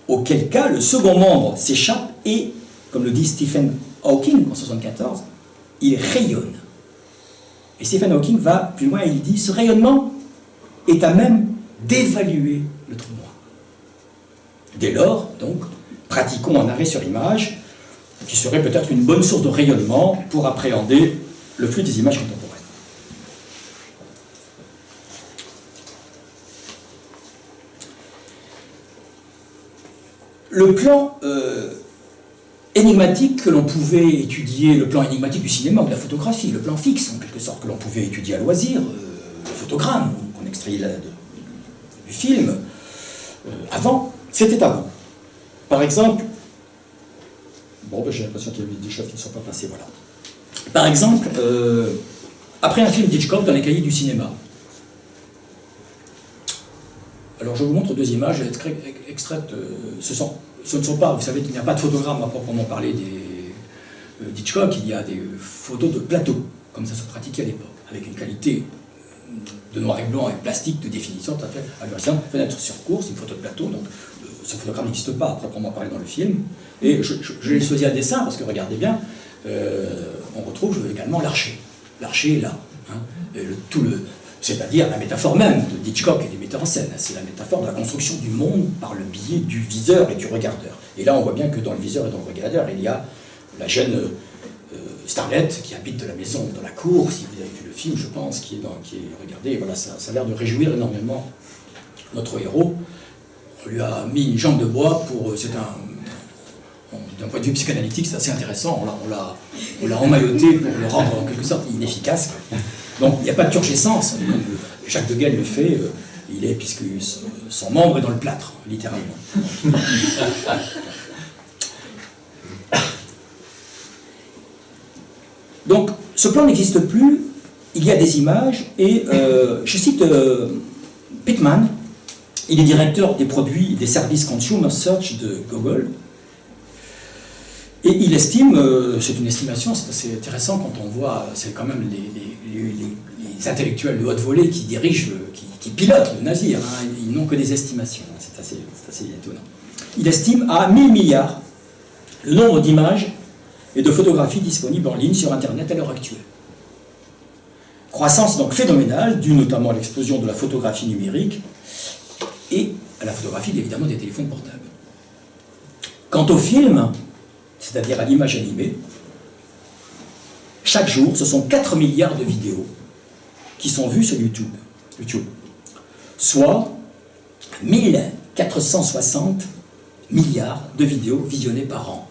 Auquel cas, le second membre s'échappe et, comme le dit Stephen Hawking en 1974, il rayonne. Et Stephen Hawking va plus loin et il dit « Ce rayonnement est à même d'évaluer le trou noir. » Dès lors, donc, pratiquons un arrêt sur image, qui serait peut-être une bonne source de rayonnement pour appréhender le flux des images contemporaines. Le plan énigmatique que l'on pouvait étudier, le plan énigmatique du cinéma ou de la photographie, le plan fixe en quelque sorte que l'on pouvait étudier à loisir, le photogramme qu'on extrait du film, avant, c'était avant. Par exemple, bon, ben, j'ai l'impression qu'il y a des choses qui ne sont pas passées, voilà. Par exemple, après un film d'Hitchcock dans les cahiers du cinéma. Alors je vous montre deux images extraites, ce ne sont pas, vous savez qu'il n'y a pas de photogramme à proprement parler d'Hitchcock, il y a des photos de plateau, comme ça se pratiquait à l'époque, avec une qualité de noir et blanc et plastique de définition tout à fait ahurissante. Fenêtre sur course, une photo de plateau, donc ce photogramme n'existe pas à proprement parler dans le film. Et je l'ai choisi à dessin parce que regardez bien, on retrouve également l'archer. L'archer est là. Hein, c'est-à-dire la métaphore même de Hitchcock et des metteurs en scène. C'est la métaphore de la construction du monde par le biais du viseur et du regardeur. Et là, on voit bien que dans le viseur et dans le regardeur, il y a la jeune Starlet qui habite de la maison dans la cour. Si vous avez vu le film, je pense, qui est regardez, et voilà, ça a l'air de réjouir énormément notre héros. On lui a mis une jambe de bois pour... d'un point de vue psychanalytique, c'est assez intéressant. On l'a emmailloté pour le rendre en quelque sorte inefficace. Donc il n'y a pas de turgescence, comme Jacques de Gaulle le fait, puisque son membre est dans le plâtre, littéralement. Donc ce plan n'existe plus, il y a des images, et je cite Pittman, il est directeur des produits et des services Consumer Search de Google, et il estime, c'est une estimation, c'est assez intéressant quand on voit, c'est quand même les intellectuels de haute volée qui dirigent, qui pilotent le navire, hein, ils n'ont que des estimations, c'est assez étonnant. Il estime à 1000 milliards le nombre d'images et de photographies disponibles en ligne sur Internet à l'heure actuelle. Croissance donc phénoménale, due notamment à l'explosion de la photographie numérique et à la photographie évidemment des téléphones portables. Quant au film, c'est-à-dire à l'image animée, chaque jour, ce sont 4 milliards de vidéos qui sont vues sur YouTube, soit 1460 milliards de vidéos visionnées par an.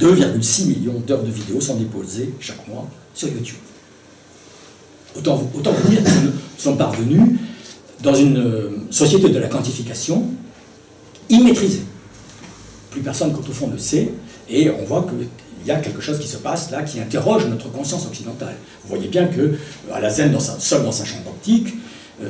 2,6 millions d'heures de vidéos sont déposées chaque mois sur YouTube. Autant vous dire que nous sommes parvenus dans une société de la quantification immaîtrisée. Plus personne, au fond, ne sait, et on voit qu'il y a quelque chose qui se passe là, qui interroge notre conscience occidentale. Vous voyez bien que Alazen, seul dans sa chambre optique,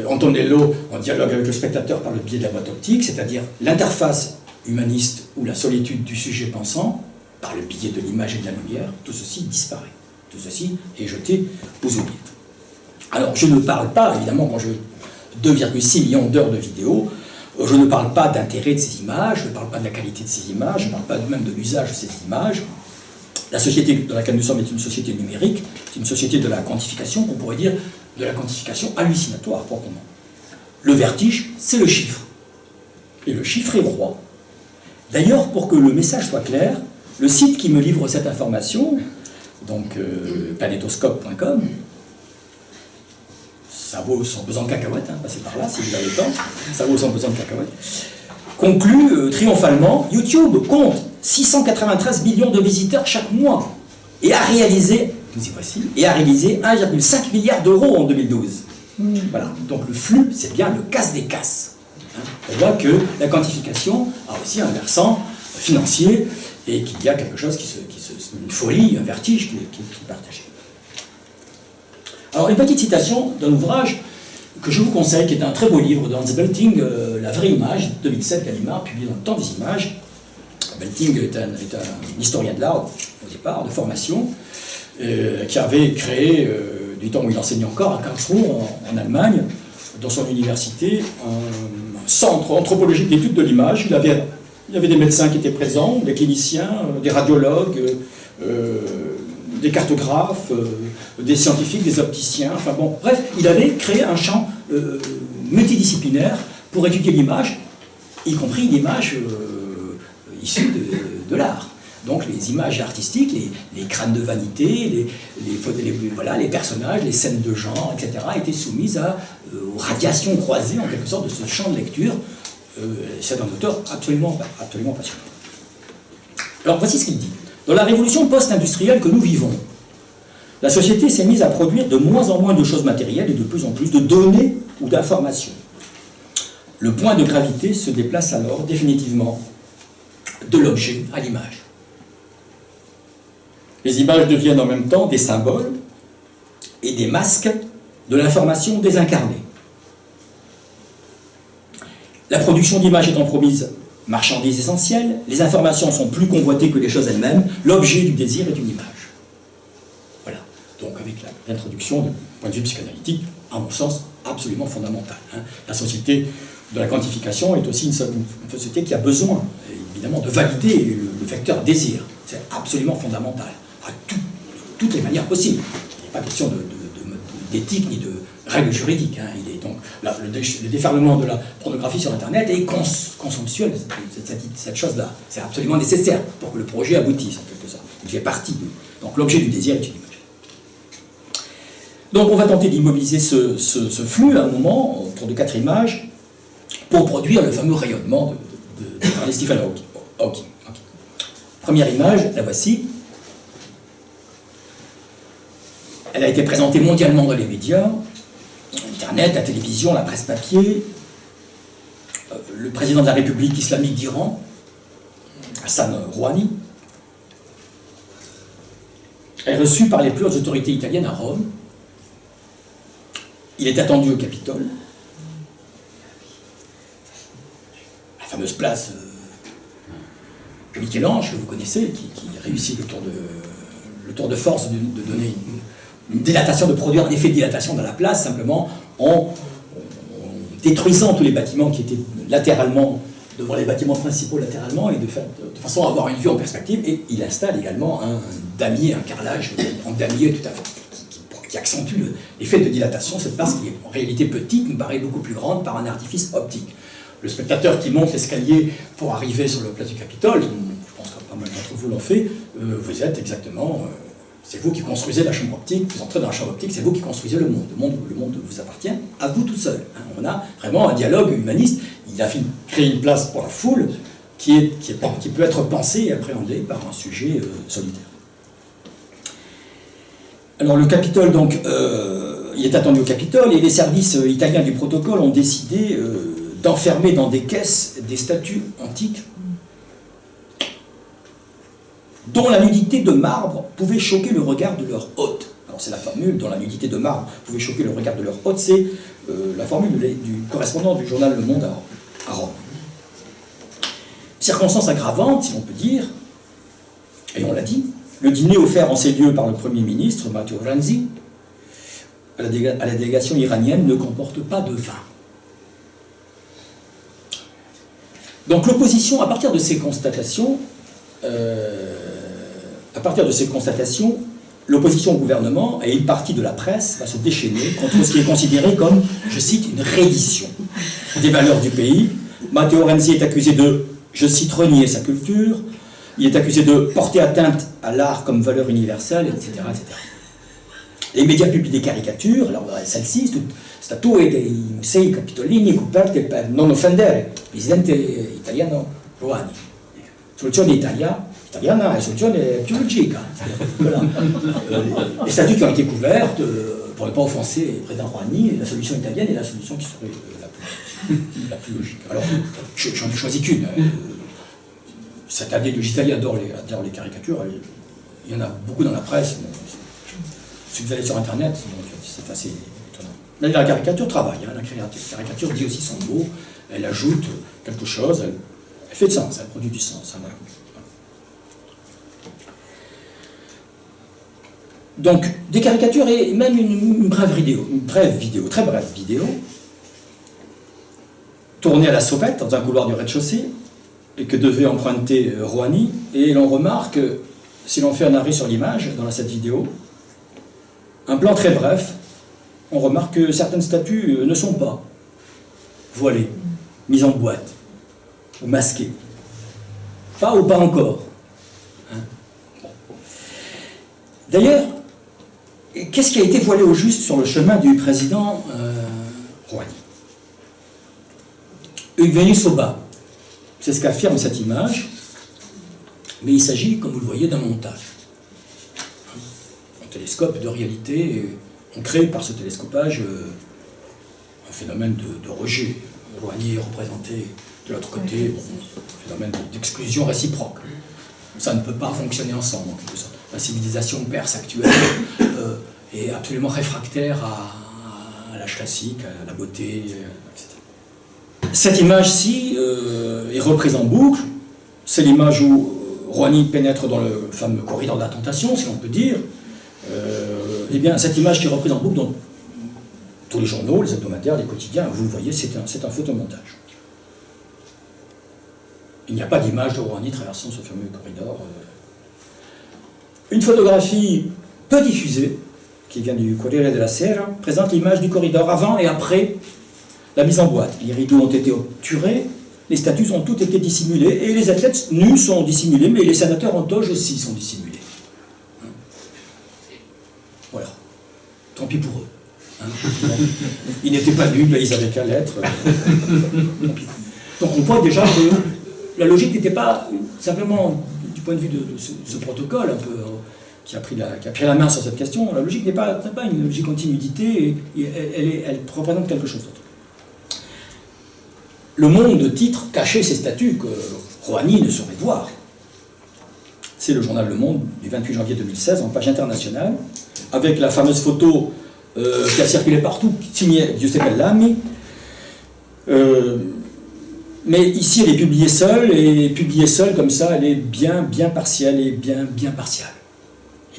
Antonello, en dialogue avec le spectateur par le biais de la boîte optique, c'est-à-dire l'interface humaniste ou la solitude du sujet pensant, par le biais de l'image et de la lumière, tout ceci disparaît. Tout ceci est jeté aux oubliettes. Alors, je ne parle pas, évidemment, quand je 2,6 millions d'heures de vidéos, je ne parle pas d'intérêt de ces images, je ne parle pas de la qualité de ces images, je ne parle pas même de l'usage de ces images. La société dans laquelle nous sommes est une société numérique, c'est une société de la quantification, qu'on pourrait dire de la quantification hallucinatoire, proprement. Le vertige, c'est le chiffre. Et le chiffre est roi. D'ailleurs, pour que le message soit clair, le site qui me livre cette information, donc planetoscope.com, ça vaut son pesant de cacahuètes, hein, passez par là si vous avez le temps, ça vaut son pesant de cacahuètes, conclut triomphalement, YouTube compte 693 millions de visiteurs chaque mois et a réalisé, nous y voici, et a réalisé 1,5 milliard d'euros en 2012. Voilà, donc le flux, c'est bien le casse des casses. Hein. On voit que la quantification a aussi un versant financier et qu'il y a quelque chose une folie, un vertige qui est partagé. Alors, une petite citation d'un ouvrage que je vous conseille, qui est un très beau livre de Hans Belting, La vraie image, 2007, Gallimard, publié dans le Temps des images. Belting est un historien de l'art, au départ, de formation, qui avait créé, du temps où il enseignait encore, à Karlsruhe, en Allemagne, dans son université, un centre anthropologique d'études de l'image. Il y avait des médecins qui étaient présents, des cliniciens, des radiologues, des cartographes, des scientifiques, des opticiens, enfin bon, bref, il avait créé un champ multidisciplinaire pour étudier l'image, y compris l'image issue de l'art. Donc les images artistiques, les crânes de vanité, les personnages, les scènes de genre, etc., étaient soumises aux radiations croisées, en quelque sorte, de ce champ de lecture C'est un auteur absolument passionnant. Alors voici ce qu'il dit. Dans la révolution post-industrielle que nous vivons, la société s'est mise à produire de moins en moins de choses matérielles et de plus en plus de données ou d'informations. Le point de gravité se déplace alors définitivement de l'objet à l'image. Les images deviennent en même temps des symboles et des masques de l'information désincarnée. La production d'images étant promise marchandise essentielle, les informations sont plus convoitées que les choses elles-mêmes, l'objet du désir est une image. Voilà. Donc avec l'introduction, du point de vue psychanalytique, à mon sens, absolument fondamentale. La société de la quantification est aussi une société qui a besoin, évidemment, de valider le vecteur désir. C'est absolument fondamental, à toutes les manières possibles. Il n'est pas question d'éthique ni de règles juridiques. Il est donc, le déferlement de la pornographie sur Internet est consensuel, cette chose-là. C'est absolument nécessaire pour que le projet aboutisse, en quelque sorte. Il fait partie donc l'objet du désir est une image. Donc on va tenter d'immobiliser ce flux à un moment, autour de 4 images, pour produire le fameux rayonnement de Stephen Hawking. Première image, la voici. Elle a été présentée mondialement dans les médias, Internet, la télévision, la presse papier. Le président de la République islamique d'Iran, Hassan Rouhani, est reçu par les plus hautes autorités italiennes à Rome. Il est attendu au Capitole. La fameuse place de Michel-Ange, que vous connaissez, qui réussit le tour de force de donner une dilatation, de produire un effet de dilatation dans la place, simplement en détruisant tous les bâtiments qui étaient latéralement, devant les bâtiments principaux latéralement, et de façon à avoir une vue en perspective. Et il installe également un damier, un carrelage en damier tout à fait, qui accentue l'effet de dilatation. Cette place qui est en réalité petite nous paraît beaucoup plus grande par un artifice optique. Le spectateur qui monte l'escalier pour arriver sur le place du Capitole, je pense que pas mal d'entre vous l'ont fait, vous êtes exactement... c'est vous qui construisez la chambre optique, vous entrez dans la chambre optique, c'est vous qui construisez le monde. Le monde vous appartient à vous tout seul. On a vraiment un dialogue humaniste. Il a créé une place pour la foule qui peut être pensée et appréhendée par un sujet solitaire. Alors le Capitole, donc, il est attendu au Capitole et les services italiens du protocole ont décidé d'enfermer dans des caisses des statues antiques dont la nudité de marbre pouvait choquer le regard de leur hôte. Alors c'est la formule, dont la nudité de marbre pouvait choquer le regard de leur hôte, c'est la formule du correspondant du journal Le Monde à Rome. Circonstance aggravante, si l'on peut dire, et on l'a dit, le dîner offert en ces lieux par le Premier ministre, Matteo Renzi, à la délégation iranienne ne comporte pas de vin. Donc l'opposition, à partir de ces constatations, l'opposition au gouvernement et une partie de la presse va se déchaîner contre ce qui est considéré comme, je cite, une reddition des valeurs du pays. Matteo Renzi est accusé de, je cite, renier sa culture, il est accusé de porter atteinte à l'art comme valeur universelle, etc., etc. Les médias publient des caricatures, alors celle-ci, statue dei musei capitolini coperte per non offendere il presidente italiano Rouhani. Soluzione italiana è soluzione più logique. Voilà. Les statues qui ont été couvertes pour ne pas offenser le président Rouhani, la solution italienne est la solution qui serait la plus logique. Alors, j'en ai choisi qu'une. Cette année, l'Italie adore les caricatures. Il y en a beaucoup dans la presse. Si vous allez sur Internet, c'est assez étonnant. Mais la caricature travaille. La caricature dit aussi son mot. Elle ajoute quelque chose. Elle fait de sens. Elle produit du sens. Donc, des caricatures et même une brève vidéo, très brève vidéo, tournée à la sauvette dans un couloir du rez-de-chaussée, et que devait emprunter Rouhani, et l'on remarque, si l'on fait un arrêt sur l'image, dans cette vidéo, un plan très bref, on remarque que certaines statues ne sont pas voilées, mises en boîte, ou masquées. Pas ou pas encore. Bon. D'ailleurs, qu'est-ce qui a été voilé au juste sur le chemin du président Rouhani? Eugénie Soba. C'est ce qu'affirme cette image, mais il s'agit, comme vous le voyez, d'un montage. Un télescope de réalité, on crée par ce télescopage un phénomène de rejet. Rouhani est représenté de l'autre côté, un phénomène d'exclusion réciproque. Ça ne peut pas fonctionner ensemble, en quelque sorte. La civilisation perse actuelle est absolument réfractaire à l'âge classique, à la beauté, etc. Cette image-ci est reprise en boucle. C'est l'image où Rouhani pénètre dans le fameux corridor de la tentation, si l'on peut dire. Eh bien, cette image qui est reprise en boucle dans tous les journaux, les hebdomadaires, les quotidiens, vous le voyez, c'est un photomontage. Il n'y a pas d'image de Rouhani traversant ce fameux corridor. Une photographie peu diffusée, qui vient du Corriere della Sera, présente l'image du corridor avant et après la mise en boîte. Les rideaux ont été obturés, les statues ont toutes été dissimulées, et les athlètes nus sont dissimulés, mais les sénateurs en toge aussi sont dissimulés. Voilà. Tant pis pour eux. Ils n'étaient pas nus, mais ils avaient qu'à l'être. Donc on voit déjà que la logique n'était pas simplement, du point de vue de ce protocole un peu, qui a pris la main sur cette question, la logique n'est pas une logique continuité, elle représente quelque chose d'autre. Le Monde titre cachait ces statues que Rouhani ne saurait voir. C'est le journal Le Monde du 28 janvier 2016, en page internationale, avec la fameuse photo qui a circulé partout, signée Giuseppe Lamy. Mais ici, elle est publiée seule, et publiée seule comme ça, elle est bien partielle et bien partiale.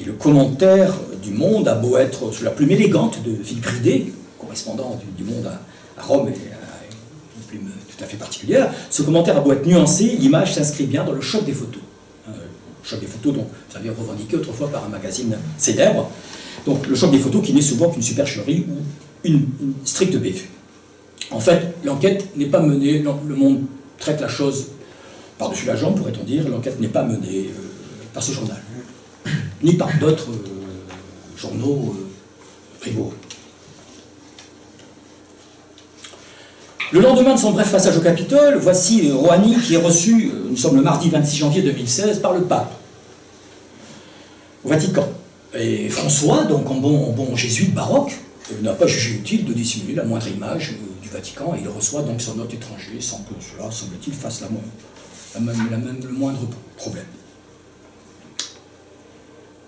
Et le commentaire du Monde a beau être sous la plume élégante de Philippe Ridé, correspondant du Monde à Rome, et à une plume tout à fait particulière, ce commentaire a beau être nuancé, l'image s'inscrit bien dans le choc des photos. Le choc des photos, donc, vous savez, revendiqué autrefois par un magazine célèbre. Donc, le choc des photos qui n'est souvent qu'une supercherie ou une stricte bévue. En fait, l'enquête n'est pas menée, le Monde traite la chose par-dessus la jambe, pourrait-on dire, l'enquête n'est pas menée par ce journal, ni par d'autres journaux rigoureux. Le lendemain de son bref passage au Capitole, voici Rouhani qui est reçu, nous sommes le mardi 26 janvier 2016, par le pape, au Vatican. Et François, donc en bon jésuite baroque, n'a pas jugé utile de dissimuler la moindre image du Vatican, et il reçoit donc son hôte étranger sans que cela, semble-t-il, fasse le moindre problème.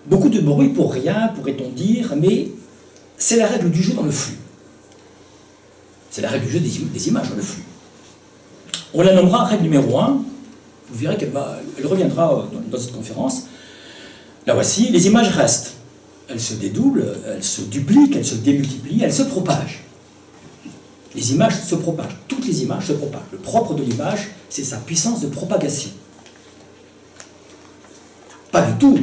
Beaucoup de bruit pour rien, pourrait-on dire, mais c'est la règle du jeu dans le flux. C'est la règle du jeu des images dans le flux. On la nommera règle numéro 1, vous verrez qu'elle reviendra dans cette conférence. La voici, les images restent. Elles se dédoublent, elles se dupliquent, elles se démultiplient, elles se propagent. Les images se propagent, toutes les images se propagent. Le propre de l'image, c'est sa puissance de propagation. Pas du tout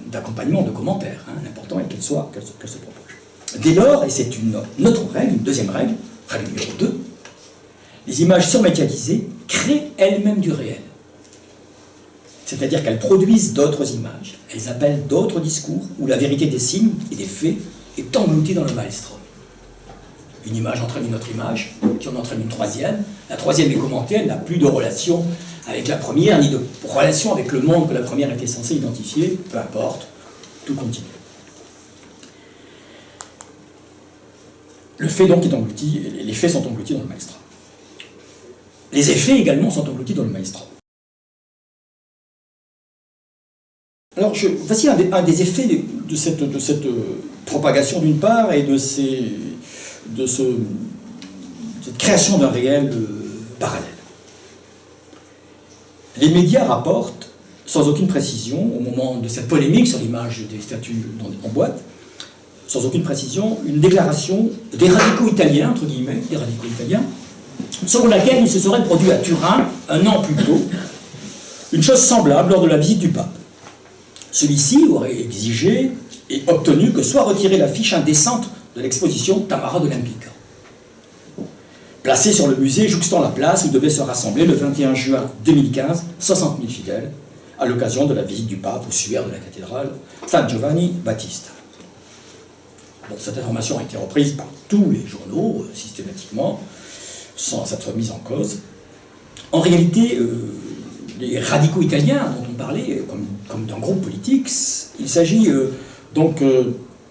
d'accompagnement de commentaires. L'important est qu'elle se propage. Dès lors, et c'est une autre règle, une deuxième règle, règle numéro 2, les images surmédiatisées créent elles-mêmes du réel. C'est-à-dire qu'elles produisent d'autres images, elles appellent d'autres discours, où la vérité des signes et des faits est engloutie dans le maelstrom. Une image entraîne une autre image, qui en entraîne une troisième. La troisième est commentée, elle n'a plus de relation avec la première, ni de relation avec le monde que la première était censée identifier, peu importe, tout continue. Le fait donc est englouti, les faits sont engloutis dans le maelstrom. Les effets également sont engloutis dans le maelstrom. Alors, voici un des effets de cette propagation d'une part et de cette création d'un réel parallèle. Les médias rapportent, sans aucune précision, au moment de cette polémique sur l'image des statues en boîte, sans aucune précision, une déclaration des radicaux italiens, entre guillemets, des radicaux italiens, selon laquelle il se serait produit à Turin, un an plus tôt, une chose semblable lors de la visite du pape. Celui-ci aurait exigé et obtenu que soit retirée la fiche indécente de l'exposition Tamara de l'Empika, placée sur le musée jouxtant la place où devaient se rassembler le 21 juin 2015 60 000 fidèles à l'occasion de la visite du pape au suaire de la cathédrale San Giovanni Battista. Bon, cette information a été reprise par tous les journaux systématiquement, sans être mise en cause. En réalité, les radicaux italiens dont on parlait, comme d'un groupe politique, il s'agit donc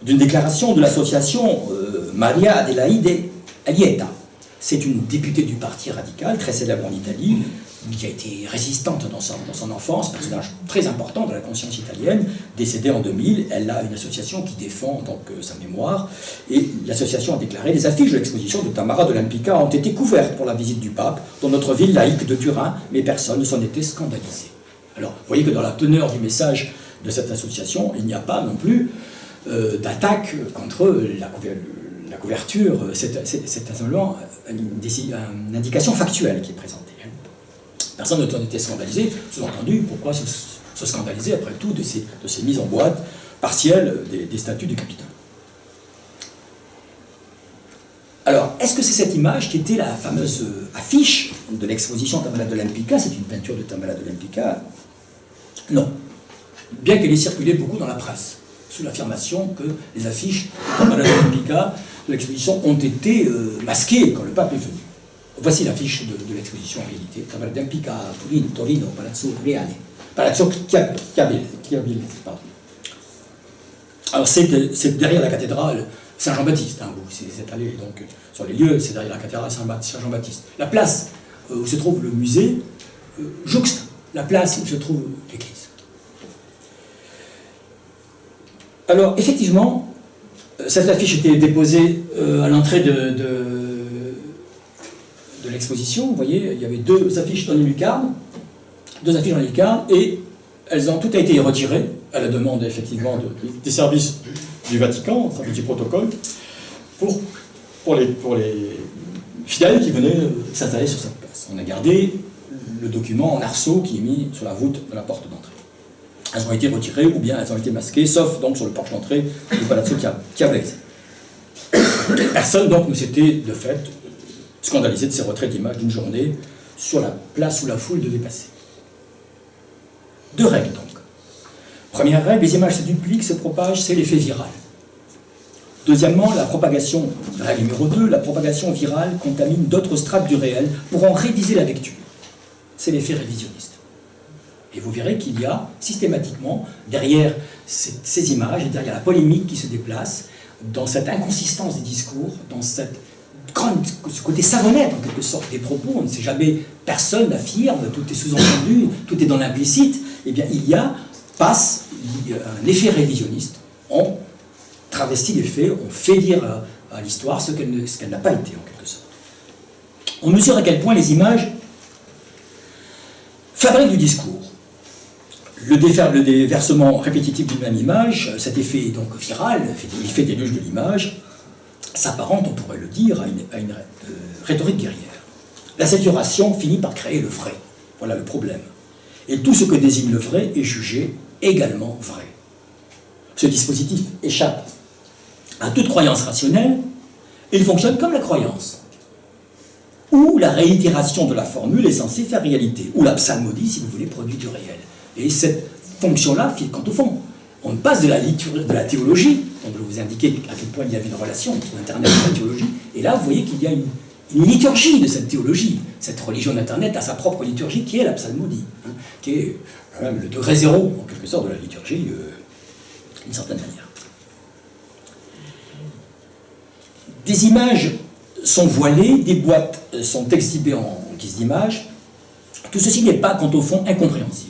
d'une déclaration de l'association Maria Adelaide Alieta. C'est une députée du parti radical, très célèbre en Italie, qui a été résistante dans son enfance, personnage très important de la conscience italienne, décédée en 2000. Elle a une association qui défend donc sa mémoire, et l'association a déclaré: les affiches de l'exposition de Tamara de Lempicka ont été couvertes pour la visite du pape dans notre ville laïque de Turin, mais personne ne s'en était scandalisé. Alors, vous voyez que dans la teneur du message de cette association, il n'y a pas non plus d'attaque contre la couverture. C'est simplement une indication factuelle qui est présentée. Personne ne s'en était scandalisé, sous-entendu, pourquoi se scandaliser après tout de ces mises en boîte partielles des statues du Capitole. Alors, est-ce que c'est cette image qui était la fameuse affiche de l'exposition Tamara de Lempicka? C'est une peinture de Tamara de Lempicka? Non. Bien qu'elle ait circulé beaucoup dans la presse, sous l'affirmation que les affiches de Tamara de Lempicka de l'exposition ont été masquées quand le pape est venu. Voici l'affiche de l'exposition en réalité. Tamara de Lempicka, Torino, Palazzo Reale. Palazzo Chiavelli, pardon. Alors c'est derrière la cathédrale Saint-Jean-Baptiste, hein, vous êtes allé donc sur les lieux, c'est derrière la cathédrale Saint-Jean-Baptiste. La place où se trouve le musée jouxte la place où se trouve l'église. Alors effectivement, cette affiche était déposée à l'entrée de l'exposition. Vous voyez, il y avait deux affiches dans les lucarnes, et tout a été retiré à la demande effectivement des services du Vatican, service du protocole, pour les fidèles qui venaient s'installer sur cette place. On a gardé le document en arceau qui est mis sur la voûte de la porte d'entrée. Elles ont été retirées ou bien elles ont été masquées, sauf donc sur le porche d'entrée du Palazzo Chiavelli. Personne donc ne s'était de fait scandalisé de ces retraits d'images d'une journée sur la place où la foule devait passer. Deux règles donc. Première règle, les images se dupliquent, se propagent, c'est l'effet viral. Deuxièmement, règle numéro 2, la propagation virale contamine d'autres strates du réel pour en réviser la lecture. C'est l'effet révisionniste. Et vous verrez qu'il y a systématiquement, derrière ces images, et derrière la polémique qui se déplace, dans cette inconsistance des discours, dans ce côté savonnette en quelque sorte des propos, on ne sait jamais, personne n'affirme, tout est sous-entendu, tout est dans l'implicite, eh bien il y a un effet révisionniste. On travestit les faits, on fait dire à l'histoire ce qu'elle n'a pas été en quelque sorte. On mesure à quel point les images fabriquent du discours. Le déversement répétitif d'une même image, cet effet donc viral, l'effet déluge de l'image, s'apparente, on pourrait le dire, à une rhétorique guerrière. La saturation finit par créer le vrai. Voilà le problème. Et tout ce que désigne le vrai est jugé également vrai. Ce dispositif échappe à toute croyance rationnelle, et il fonctionne comme la croyance, où la réitération de la formule est censée faire réalité, ou la psalmodie, si vous voulez, produit du réel. Et cette fonction-là, quant au fond, on passe de la théologie, on veut vous indiquer à quel point il y avait une relation entre Internet et la théologie, et là vous voyez qu'il y a une liturgie de cette théologie. Cette religion d'Internet a sa propre liturgie qui est la psalmodie, hein, qui est quand même le degré zéro, en quelque sorte, de la liturgie, d'une certaine manière. Des images sont voilées, des boîtes sont exhibées en guise d'image. Tout ceci n'est pas, quant au fond, incompréhensible.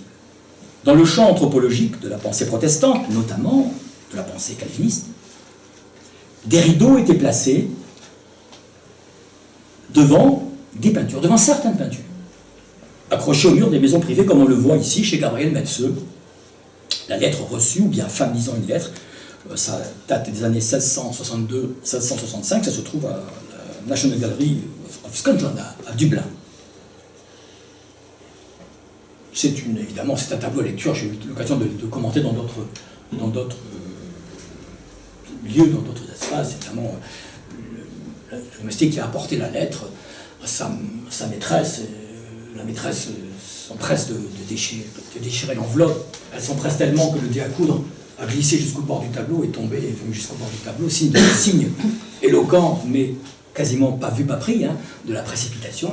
Dans le champ anthropologique de la pensée protestante, notamment de la pensée calviniste, des rideaux étaient placés devant des peintures, devant certaines peintures, accrochées au mur des maisons privées, comme on le voit ici chez Gabriel Metzeux. La lettre reçue, ou bien femme lisant une lettre, ça date des années 1662-1665, ça se trouve à la National Gallery of Scotland, à Dublin. Évidemment, c'est un tableau à lecture, j'ai eu l'occasion de commenter dans d'autres lieux, dans d'autres espaces. Évidemment, le domestique qui a apporté la lettre, sa maîtresse, la maîtresse s'empresse de déchirer l'enveloppe. Elle s'empresse tellement que le dé à coudre a glissé jusqu'au bord du tableau, est tombé, est venu jusqu'au bord du tableau, signe éloquent, mais quasiment pas vu, pas pris, hein, de la précipitation.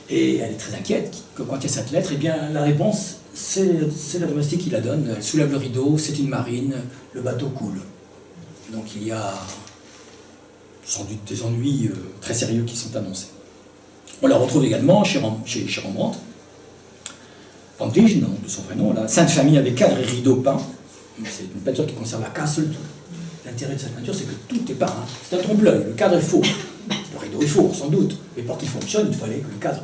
Et elle est très inquiète que quand il y a cette lettre, eh bien, la réponse, c'est la domestique qui la donne. Elle soulève le rideau, c'est une marine, le bateau coule. Donc il y a sans doute des ennuis très sérieux qui sont annoncés. On la retrouve également chez Rembrandt. Van Dijk, de son vrai nom, la Sainte Famille avec cadre et rideau peints. C'est une peinture qui conserve la castle. L'intérêt de cette peinture, c'est que tout est peint. Hein. C'est un trompe-l'œil, le cadre est faux. Le rideau est faux, sans doute. Mais pour qu'il fonctionne, il fallait que le cadre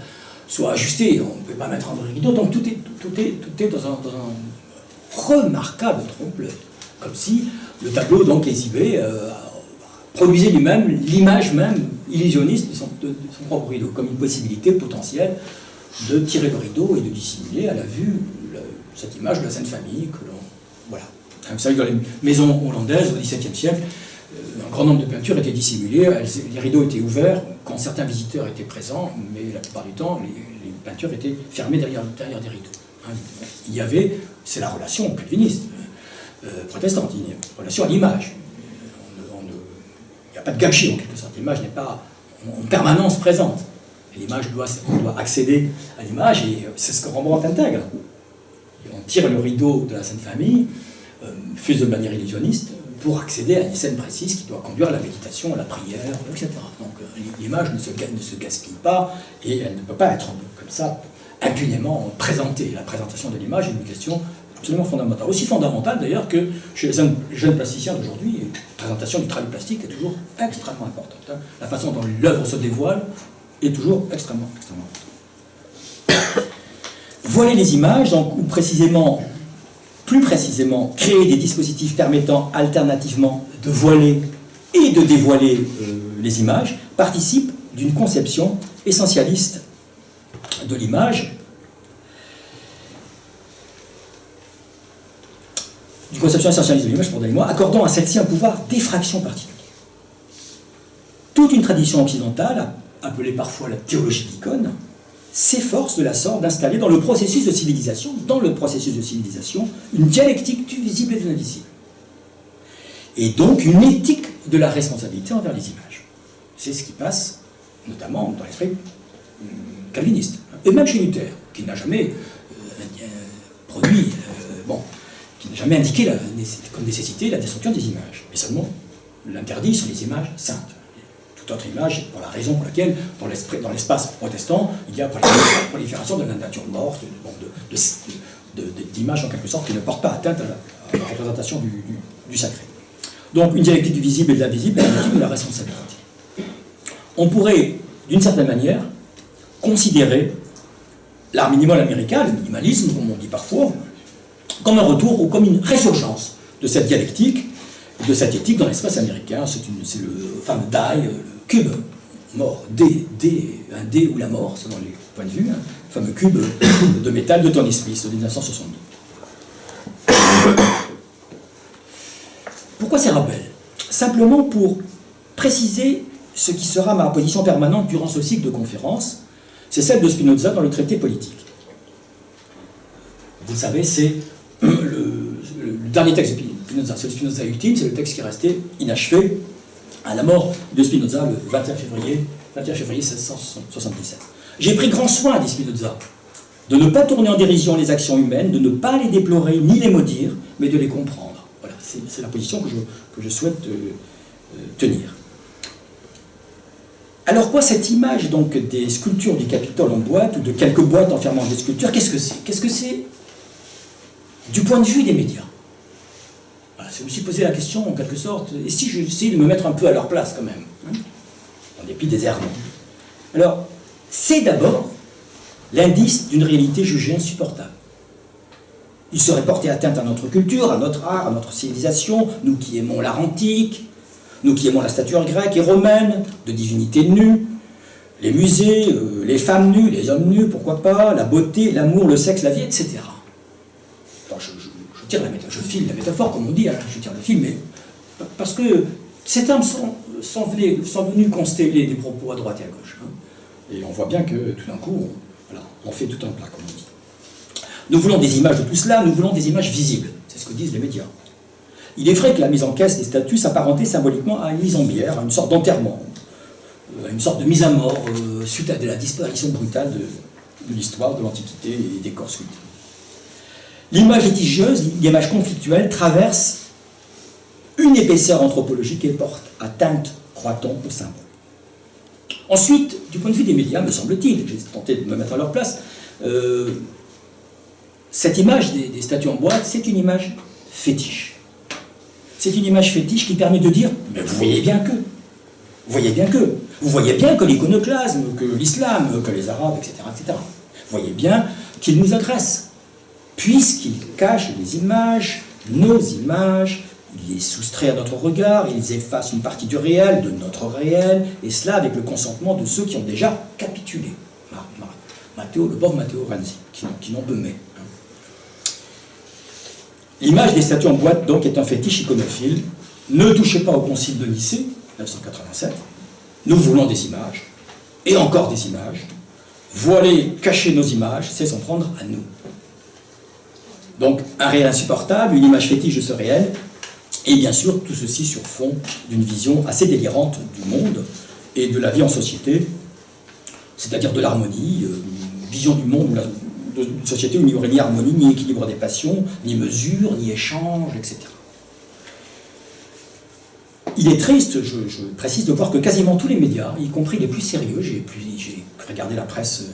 soit ajusté. On ne peut pas mettre un vrai rideau. Donc tout est dans un remarquable trompe-l'œil. Comme si le tableau donc exhibait, produisait lui-même l'image même illusionniste de son propre rideau, comme une possibilité potentielle de tirer le rideau et de dissimuler à la vue cette image de la Sainte Famille que l'on... Voilà. Vous savez, dans les maisons hollandaises au XVIIe siècle, un grand nombre de peintures étaient dissimulées, les rideaux étaient ouverts quand certains visiteurs étaient présents, mais la plupart du temps, les peintures étaient fermées derrière des rideaux. Hein. Il y avait, c'est la relation calviniste, protestante, une relation à l'image. Il n'y a pas de gâchis en quelque sorte, l'image n'est pas en permanence présente. L'image doit accéder à l'image et c'est ce que Rembrandt intègre. Et on tire le rideau de la Sainte Famille, fuse de manière illusionniste, pour accéder à une scène précise qui doit conduire à la méditation, à la prière, etc. Donc l'image ne se gaspille pas et elle ne peut pas être comme ça impunément présentée. La présentation de l'image est une question absolument fondamentale. Aussi fondamentale d'ailleurs que chez les jeunes plasticiens d'aujourd'hui, la présentation du travail plastique est toujours extrêmement importante. Hein. La façon dont l'œuvre se dévoile est toujours extrêmement importante. Voiler les images, donc, ou plus précisément, créer des dispositifs permettant alternativement de voiler et de dévoiler les images, participe d'une conception essentialiste de l'image, pardonnez-moi, accordant à celle-ci un pouvoir d'effraction particulier. Toute une tradition occidentale, appelée parfois la théologie de l'icône, s'efforce de la sorte d'installer dans le processus de civilisation, une dialectique du visible et de l'invisible. Et donc une éthique de la responsabilité envers les images. C'est ce qui passe notamment dans l'esprit calviniste. Et même chez Luther, qui n'a jamais qui n'a jamais indiqué comme nécessité la destruction des images, mais seulement l'interdit sur les images saintes. Toute autre image, pour la raison pour laquelle, dans l'espace protestant, il y a la prolifération de la nature morte, d'images en quelque sorte qui ne portent pas atteinte à la représentation du sacré. Donc une dialectique du visible et de l'invisible, une dialectique de la responsabilité. On pourrait, d'une certaine manière, considérer l'art minimal américain, le minimalisme, comme on dit parfois, comme un retour ou comme une résurgence de cette dialectique, de cette éthique dans l'espace américain. C'est le fameux die, le cube, mort, un D ou la mort, selon les points de vue, hein, le fameux cube de métal de Tony Smith de 1972. Pourquoi ces rappels? Simplement pour préciser ce qui sera ma position permanente durant ce cycle de conférences, c'est celle de Spinoza dans le traité politique. Vous savez, c'est le dernier texte de Spinoza, c'est le Spinoza ultime, c'est le texte qui est resté inachevé à la mort de Spinoza le 21 février 1677. J'ai pris grand soin, dit Spinoza, de ne pas tourner en dérision les actions humaines, de ne pas les déplorer ni les maudire, mais de les comprendre. Voilà, c'est la position que je souhaite tenir. Alors quoi, cette image donc des sculptures du Capitole en boîte, ou de quelques boîtes enfermant des sculptures, qu'est-ce que c'est? Qu'est-ce que c'est du point de vue des médias? Voilà, je me suis posé la question en quelque sorte, et si j'essayais de me mettre un peu à leur place quand même, hein, en dépit des errements. Alors, c'est d'abord l'indice d'une réalité jugée insupportable. Il serait porté atteinte à notre culture, à notre art, à notre civilisation, nous qui aimons l'art antique, nous qui aimons la statuaire grecque et romaine, de divinités nues, les musées, les femmes nues, les hommes nus, pourquoi pas, la beauté, l'amour, le sexe, la vie, etc. Alors je file la métaphore, comme on dit, hein, je tire le fil, mais parce que ces termes sont venus consteller des propos à droite et à gauche. Hein, et on voit bien que tout d'un coup, on fait tout un plat, comme on dit. Nous voulons des images de tout cela, nous voulons des images visibles, c'est ce que disent les médias. Il est vrai que la mise en caisse des statues s'apparentait symboliquement à une mise en bière, à une sorte d'enterrement. une sorte de mise à mort suite à la disparition brutale de l'histoire de l'Antiquité et des corps sculptés. L'image litigieuse, l'image conflictuelle, traverse une épaisseur anthropologique et porte atteinte, croit-on, au symbole. Ensuite, du point de vue des médias, me semble-t-il, j'ai tenté de me mettre à leur place, cette image des statues en bois, c'est une image fétiche. C'est une image fétiche qui permet de dire, mais vous voyez bien que, vous voyez bien que l'iconoclasme, que l'islam, que les Arabes, etc., etc. Vous voyez bien qu'il nous agresse, puisqu'il cache les images, nos images, il les soustrait à notre regard, ils effacent une partie du réel, de notre réel, et cela avec le consentement de ceux qui ont déjà capitulé. Matteo, le pauvre Matteo Renzi, qui n'en peut mais. L'image des statues en boîte, donc, est un fétiche iconophile. Ne touchez pas au concile de Nicée, 1987. Nous voulons des images, et encore des images. Voiler, cacher nos images, c'est s'en prendre à nous. Donc, un réel insupportable, une image fétiche de ce réel, et bien sûr, tout ceci sur fond d'une vision assez délirante du monde et de la vie en société, c'est-à-dire de l'harmonie, une vision du monde, d'une société où il n'y aurait ni harmonie, ni équilibre des passions, ni mesure, ni échange, etc. Il est triste, je précise, de voir que quasiment tous les médias, y compris les plus sérieux, j'ai regardé la presse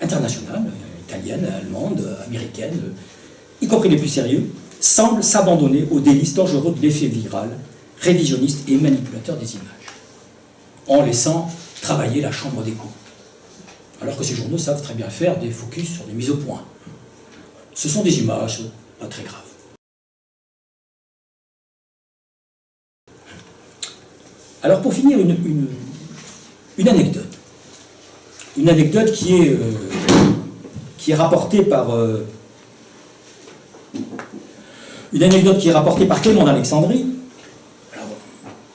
internationale, italienne, allemande, américaine, y compris les plus sérieux, semblent s'abandonner aux délices dangereux de l'effet viral, révisionniste et manipulateur des images, en laissant travailler la chambre d'écho. Alors que ces journaux savent très bien faire des focus sur des mises au point. Ce sont des images pas très graves. Alors pour finir, une anecdote. Une anecdote qui est rapportée par... Une anecdote qui est rapportée par Clément d'Alexandrie.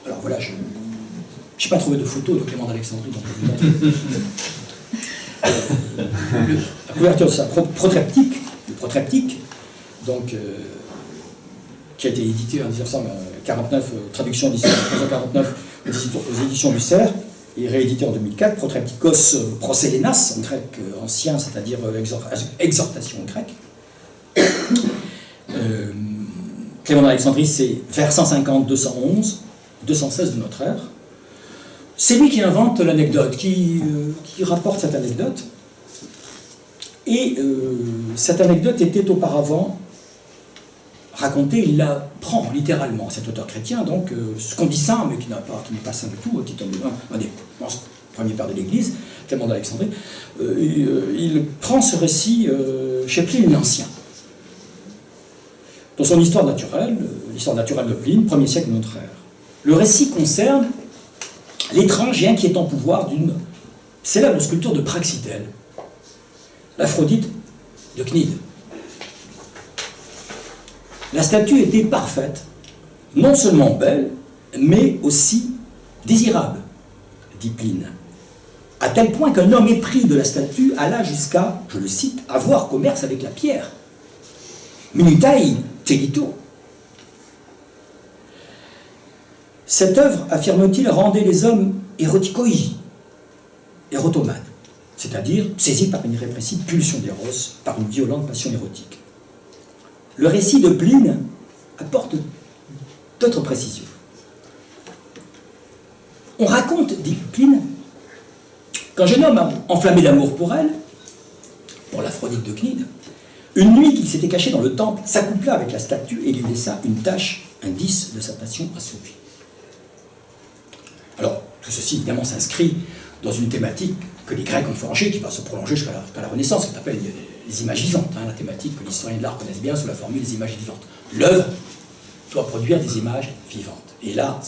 Alors voilà, je n'ai pas trouvé de photo de Clément d'Alexandrie dans le la couverture de sa protreptique, donc, qui a été édité en 1949, traduction en 1949 aux éditions du Cerf, et réédité en 2004, Protreptikos prosélénas, en grec ancien, c'est-à-dire exhortation en grec. Clément d'Alexandrie, c'est vers 150, 211, 216 de notre ère. C'est lui qui invente l'anecdote, qui rapporte cette anecdote. Et cette anecdote était auparavant racontée, il la prend littéralement, cet auteur chrétien, donc ce qu'on dit saint, mais qui n'est pas saint du tout, qui est un des premiers pères de l'Église, Clément d'Alexandrie, il prend ce récit chez Pline l'Ancien. Dans son histoire naturelle de Pline, 1er siècle de notre ère. Le récit concerne l'étrange et inquiétant pouvoir d'une célèbre sculpture de Praxitèle, l'Aphrodite de Cnide. La statue était parfaite, non seulement belle, mais aussi désirable, dit Pline, à tel point qu'un homme épris de la statue alla jusqu'à, je le cite, avoir commerce avec la pierre. Minutae telito. Cette œuvre, affirme-t-il, rendait les hommes éroticoi, érotomanes, c'est-à-dire saisis par une irrépressible pulsion d'éros, par une violente passion érotique. Le récit de Pline apporte d'autres précisions. On raconte, dit Pline, qu'un jeune homme a enflammé d'amour pour elle, pour l'Aphrodite de Cnide, une nuit qu'il s'était caché dans le temple, s'accoupla avec la statue et lui laissa une tache, indice de sa passion assouvie. Alors, tout ceci, évidemment, s'inscrit dans une thématique que les Grecs ont forgée, qui va se prolonger jusqu'à la Renaissance, qui s'appelle les images vivantes, la thématique que les historiens de l'art connaissent bien sous la formule des images vivantes. L'œuvre doit produire des images vivantes. Et là,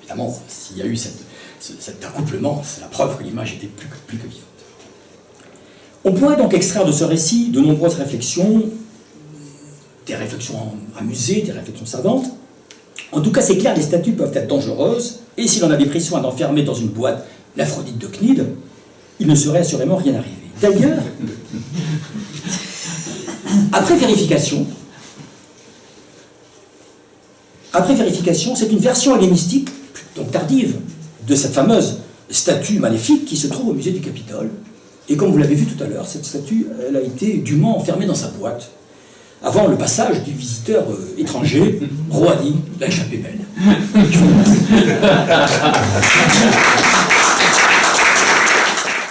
évidemment, s'il y a eu cet accouplement, c'est la preuve que l'image était plus que vivante. On pourrait donc extraire de ce récit de nombreuses réflexions, des réflexions amusées, des réflexions savantes. En tout cas, c'est clair, les statues peuvent être dangereuses, et si l'on avait pris soin d'enfermer dans une boîte l'Aphrodite de Cnide, il ne serait assurément rien arrivé. D'ailleurs, après vérification, c'est une version hellénistique, donc tardive, de cette fameuse statue maléfique qui se trouve au musée du Capitole. Et comme vous l'avez vu tout à l'heure, cette statue, elle a été dûment enfermée dans sa boîte, avant le passage du visiteur étranger, Rohani, la échappée belle.